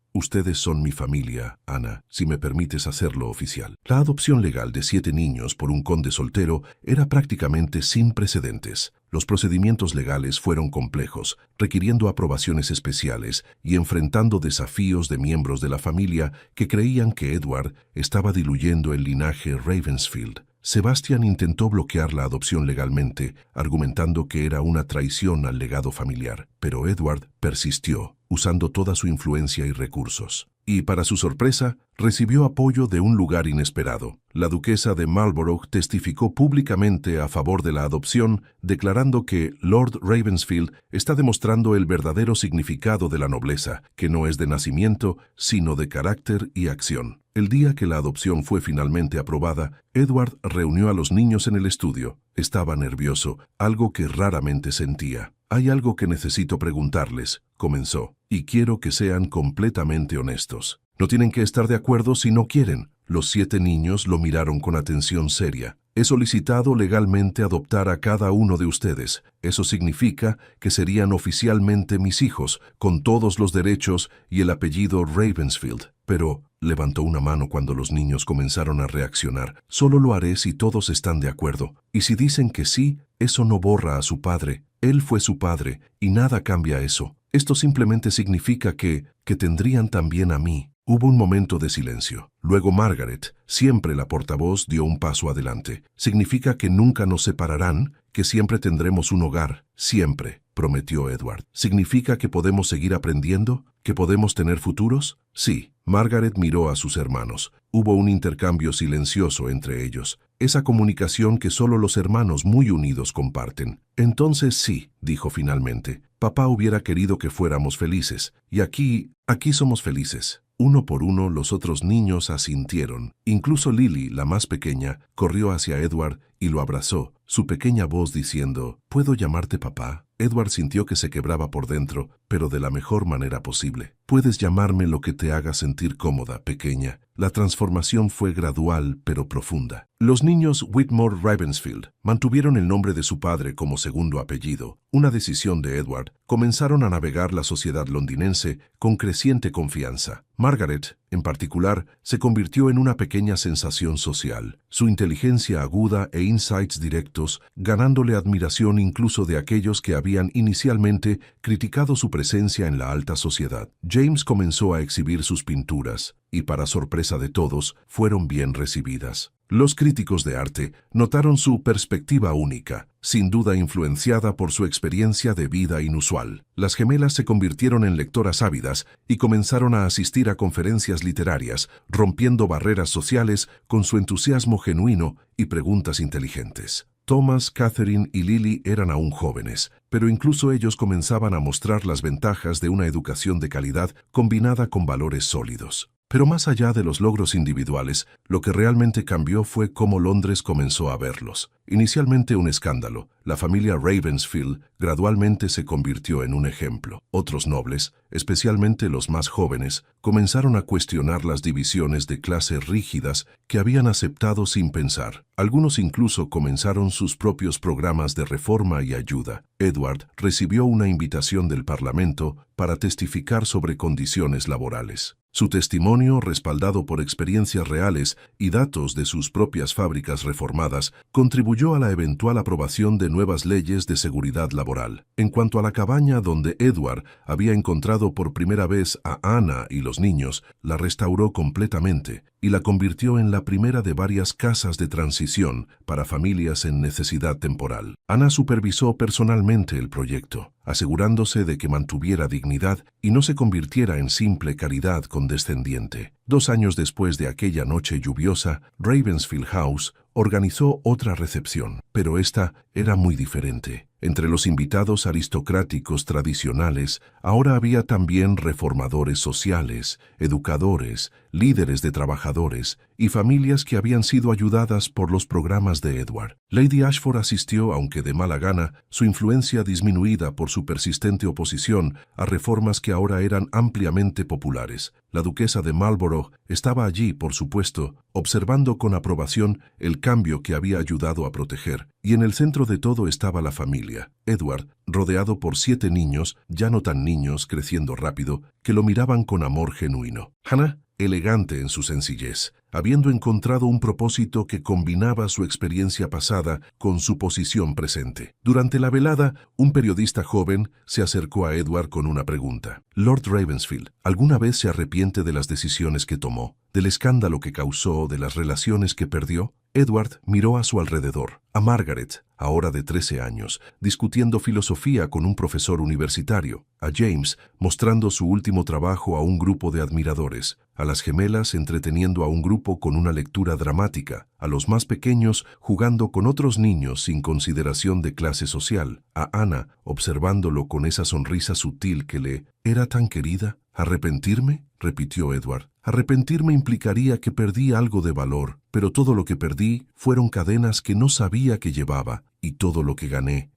son mi familia, Ana, si me permites hacerlo oficial. La adopción legal de 7 niños por un conde soltero era prácticamente sin precedentes. Los procedimientos legales fueron complejos, requiriendo aprobaciones especiales y enfrentando desafíos de miembros de la familia que creían que Edward estaba diluyendo el linaje Ravensfield. Sebastian intentó bloquear la adopción legalmente, argumentando que era una traición al legado familiar, pero Edward persistió, usando toda su influencia y recursos. Y, para su sorpresa, recibió apoyo de un lugar inesperado. La duquesa de Marlborough testificó públicamente a favor de la adopción, declarando que Lord Ravensfield está demostrando el verdadero significado de la nobleza, que no es de nacimiento, sino de carácter y acción. El día que la adopción fue finalmente aprobada, Edward reunió a los niños en el estudio. Estaba nervioso, algo que raramente sentía. «Hay algo que necesito preguntarles», comenzó, «y quiero que sean completamente honestos. No tienen que estar de acuerdo si no quieren». Los 7 niños lo miraron con atención seria. «He solicitado legalmente adoptar a cada uno de ustedes. Eso significa que serían oficialmente mis hijos, con todos los derechos y el apellido Ravensfield. Pero», levantó una mano cuando los niños comenzaron a reaccionar, «solo lo haré si todos están de acuerdo. Y si dicen que sí, eso no borra a su padre. Él fue su padre, y nada cambia eso. Esto simplemente significa que tendrían también a mí». Hubo un momento de silencio. Luego Margaret, siempre la portavoz, dio un paso adelante. «Significa que nunca nos separarán, que siempre tendremos un hogar. Siempre», prometió Edward. «¿Significa que podemos seguir aprendiendo? ¿Que podemos tener futuros?» «Sí». Margaret miró a sus hermanos. Hubo un intercambio silencioso entre ellos. Esa comunicación que solo los hermanos muy unidos comparten. «Entonces sí», dijo finalmente. «Papá hubiera querido que fuéramos felices. Y aquí somos felices». Uno por uno los otros niños asintieron. Incluso Lily, la más pequeña, corrió hacia Edward y lo abrazó, su pequeña voz diciendo, «¿Puedo llamarte papá?» Edward sintió que se quebraba por dentro, pero de la mejor manera posible. «Puedes llamarme lo que te haga sentir cómoda, pequeña». La transformación fue gradual, pero profunda. Los niños Whitmore Ravensfield mantuvieron el nombre de su padre como segundo apellido. Una decisión de Edward. Comenzaron a navegar la sociedad londinense con creciente confianza. Margaret, en particular, se convirtió en una pequeña sensación social. Su inteligencia aguda e insights directos, ganándole admiración incluso de aquellos que habían inicialmente criticado su presencia en la alta sociedad. James comenzó a exhibir sus pinturas, y para sorpresa de todos, fueron bien recibidas. Los críticos de arte notaron su perspectiva única, sin duda influenciada por su experiencia de vida inusual. Las gemelas se convirtieron en lectoras ávidas y comenzaron a asistir a conferencias literarias, rompiendo barreras sociales con su entusiasmo genuino y preguntas inteligentes. Thomas, Catherine y Lily eran aún jóvenes, pero incluso ellos comenzaban a mostrar las ventajas de una educación de calidad combinada con valores sólidos. Pero más allá de los logros individuales, lo que realmente cambió fue cómo Londres comenzó a verlos. Inicialmente un escándalo, la familia Ravensfield gradualmente se convirtió en un ejemplo. Otros nobles, especialmente los más jóvenes, comenzaron a cuestionar las divisiones de clase rígidas que habían aceptado sin pensar. Algunos incluso comenzaron sus propios programas de reforma y ayuda. Edward recibió una invitación del Parlamento para testificar sobre condiciones laborales. Su testimonio, respaldado por experiencias reales y datos de sus propias fábricas reformadas, contribuyó a la eventual aprobación de nuevas leyes de seguridad laboral. En cuanto a la cabaña donde Edward había encontrado por primera vez a Anna y los niños, la restauró completamente y la convirtió en la primera de varias casas de transición para familias en necesidad temporal. Anna supervisó personalmente el proyecto, asegurándose de que mantuviera dignidad y no se convirtiera en simple caridad condescendiente. 2 años después de aquella noche lluviosa, Ravensfield House organizó otra recepción, pero esta era muy diferente. Entre los invitados aristocráticos tradicionales, ahora había también reformadores sociales, educadores, líderes de trabajadores y familias que habían sido ayudadas por los programas de Edward. Lady Ashford asistió, aunque de mala gana, su influencia disminuida por su persistente oposición a reformas que ahora eran ampliamente populares. La duquesa de Marlborough estaba allí, por supuesto, observando con aprobación el cambio que había ayudado a proteger. Y en el centro de todo estaba la familia. Edward, rodeado por 7 niños, ya no tan niños, creciendo rápido, que lo miraban con amor genuino. Hannah, elegante en su sencillez, habiendo encontrado un propósito que combinaba su experiencia pasada con su posición presente. Durante la velada, un periodista joven se acercó a Edward con una pregunta. Lord Ravensfield, ¿alguna vez se arrepiente de las decisiones que tomó, del escándalo que causó, de las relaciones que perdió? Edward miró a su alrededor, a Margaret, ahora de 13 años, discutiendo filosofía con un profesor universitario, a James, mostrando su último trabajo a un grupo de admiradores, a las gemelas entreteniendo a un grupo con una lectura dramática, a los más pequeños jugando con otros niños sin consideración de clase social, a Ana observándolo con esa sonrisa sutil que le era tan querida. ¿Arrepentirme?, repitió Edward. Arrepentirme implicaría que perdí algo de valor, pero todo lo que perdí fueron cadenas que no sabía que llevaba, y todo lo que gané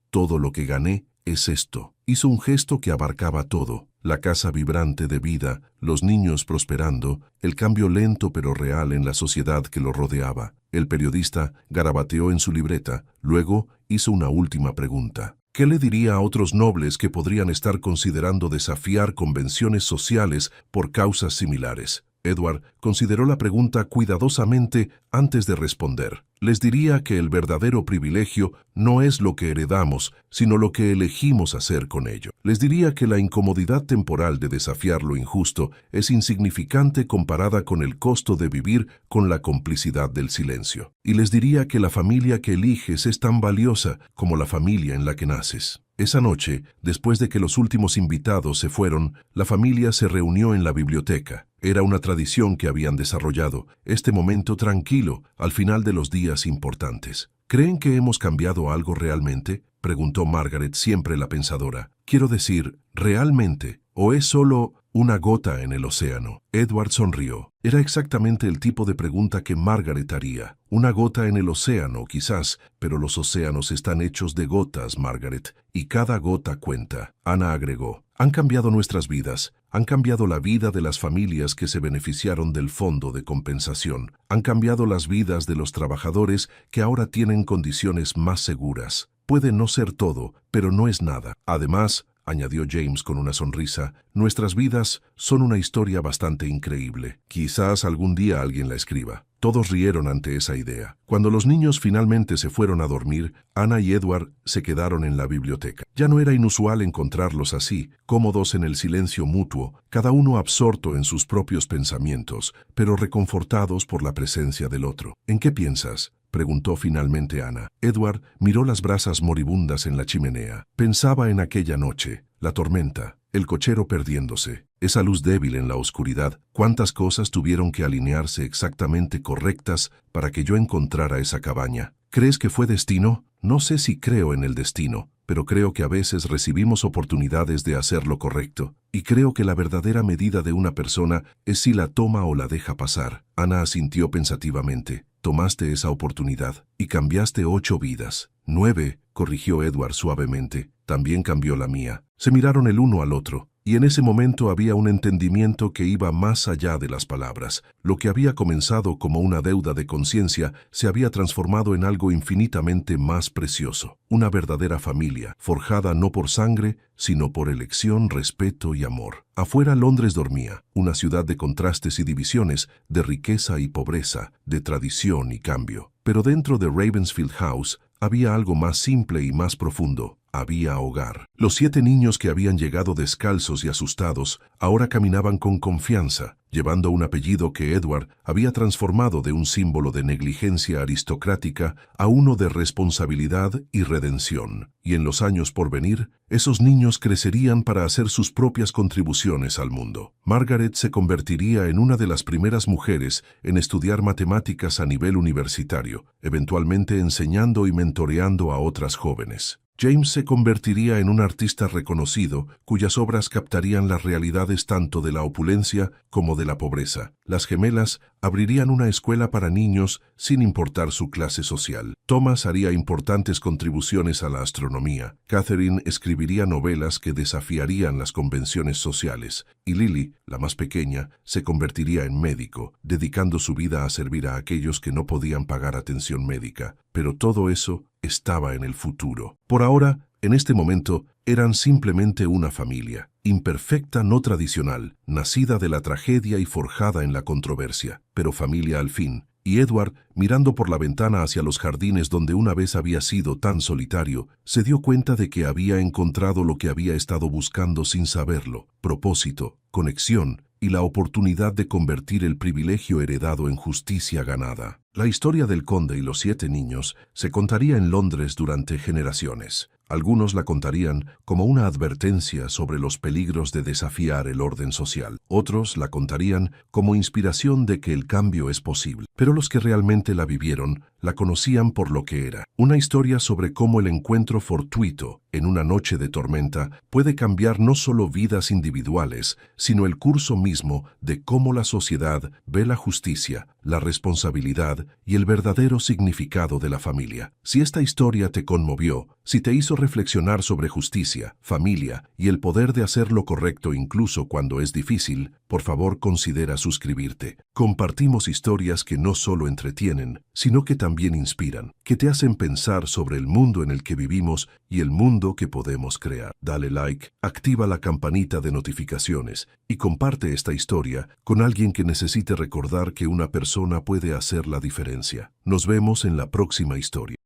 es esto. Hizo un gesto que abarcaba todo: la casa vibrante de vida, los niños prosperando, el cambio lento pero real en la sociedad que lo rodeaba. El periodista garabateó en su libreta, luego hizo una última pregunta. ¿Qué le diría a otros nobles que podrían estar considerando desafiar convenciones sociales por causas similares? Edward consideró la pregunta cuidadosamente antes de responder. Les diría que el verdadero privilegio no es lo que heredamos, sino lo que elegimos hacer con ello. Les diría que la incomodidad temporal de desafiar lo injusto es insignificante comparada con el costo de vivir con la complicidad del silencio. Y les diría que la familia que eliges es tan valiosa como la familia en la que naces. Esa noche, después de que los últimos invitados se fueron, la familia se reunió en la biblioteca. Era una tradición que habían desarrollado, este momento tranquilo al final de los días importantes. ¿Creen que hemos cambiado algo realmente?, preguntó Margaret, siempre la pensadora. Quiero decir, ¿realmente? ¿O es solo una gota en el océano? Edward sonrió. Era exactamente el tipo de pregunta que Margaret haría. Una gota en el océano, quizás, pero los océanos están hechos de gotas, Margaret, y cada gota cuenta. Ana agregó. Han cambiado nuestras vidas. Han cambiado la vida de las familias que se beneficiaron del fondo de compensación. Han cambiado las vidas de los trabajadores que ahora tienen condiciones más seguras. Puede no ser todo, pero no es nada. Además, añadió James con una sonrisa, nuestras vidas son una historia bastante increíble. Quizás algún día alguien la escriba. Todos rieron ante esa idea. Cuando los niños finalmente se fueron a dormir, Ana y Edward se quedaron en la biblioteca. Ya no era inusual encontrarlos así, cómodos en el silencio mutuo, cada uno absorto en sus propios pensamientos, pero reconfortados por la presencia del otro. ¿En qué piensas?, preguntó finalmente Ana. Edward miró las brasas moribundas en la chimenea. Pensaba en aquella noche, la tormenta, el cochero perdiéndose, esa luz débil en la oscuridad. ¿Cuántas cosas tuvieron que alinearse exactamente correctas para que yo encontrara esa cabaña? ¿Crees que fue destino? No sé si creo en el destino, pero creo que a veces recibimos oportunidades de hacer lo correcto. Y creo que la verdadera medida de una persona es si la toma o la deja pasar. Ana asintió pensativamente. Tomaste esa oportunidad y cambiaste 8 vidas. 9, corrigió Edward suavemente. También cambió la mía. Se miraron el uno al otro, y en ese momento había un entendimiento que iba más allá de las palabras. Lo que había comenzado como una deuda de conciencia se había transformado en algo infinitamente más precioso. Una verdadera familia, forjada no por sangre, sino por elección, respeto y amor. Afuera Londres dormía, una ciudad de contrastes y divisiones, de riqueza y pobreza, de tradición y cambio. Pero dentro de Ravensfield House había algo más simple y más profundo. Había hogar. Los 7 niños que habían llegado descalzos y asustados ahora caminaban con confianza, llevando un apellido que Edward había transformado de un símbolo de negligencia aristocrática a uno de responsabilidad y redención. Y en los años por venir, esos niños crecerían para hacer sus propias contribuciones al mundo. Margaret se convertiría en una de las primeras mujeres en estudiar matemáticas a nivel universitario, eventualmente enseñando y mentoreando a otras jóvenes. James se convertiría en un artista reconocido, cuyas obras captarían las realidades tanto de la opulencia como de la pobreza. Las gemelas abrirían una escuela para niños sin importar su clase social. Thomas haría importantes contribuciones a la astronomía. Catherine escribiría novelas que desafiarían las convenciones sociales. Y Lily, la más pequeña, se convertiría en médico, dedicando su vida a servir a aquellos que no podían pagar atención médica. Pero todo eso estaba en el futuro. Por ahora, en este momento, eran simplemente una familia, imperfecta, no tradicional, nacida de la tragedia y forjada en la controversia, pero familia al fin. Y Edward, mirando por la ventana hacia los jardines donde una vez había sido tan solitario, se dio cuenta de que había encontrado lo que había estado buscando sin saberlo: propósito, conexión y la oportunidad de convertir el privilegio heredado en justicia ganada. La historia del conde y los 7 niños se contaría en Londres durante generaciones. Algunos la contarían como una advertencia sobre los peligros de desafiar el orden social. Otros la contarían como inspiración de que el cambio es posible. Pero los que realmente la vivieron, la conocían por lo que era: una historia sobre cómo el encuentro fortuito, en una noche de tormenta, puede cambiar no solo vidas individuales, sino el curso mismo de cómo la sociedad ve la justicia, la responsabilidad y el verdadero significado de la familia. Si esta historia te conmovió, si te hizo reflexionar sobre justicia, familia y el poder de hacer lo correcto incluso cuando es difícil, por favor considera suscribirte. Compartimos historias que no solo entretienen, sino que también inspiran, que te hacen pensar sobre el mundo en el que vivimos y el mundo que podemos crear. Dale like, activa la campanita de notificaciones y comparte esta historia con alguien que necesite recordar que una persona puede hacer la diferencia. Nos vemos en la próxima historia.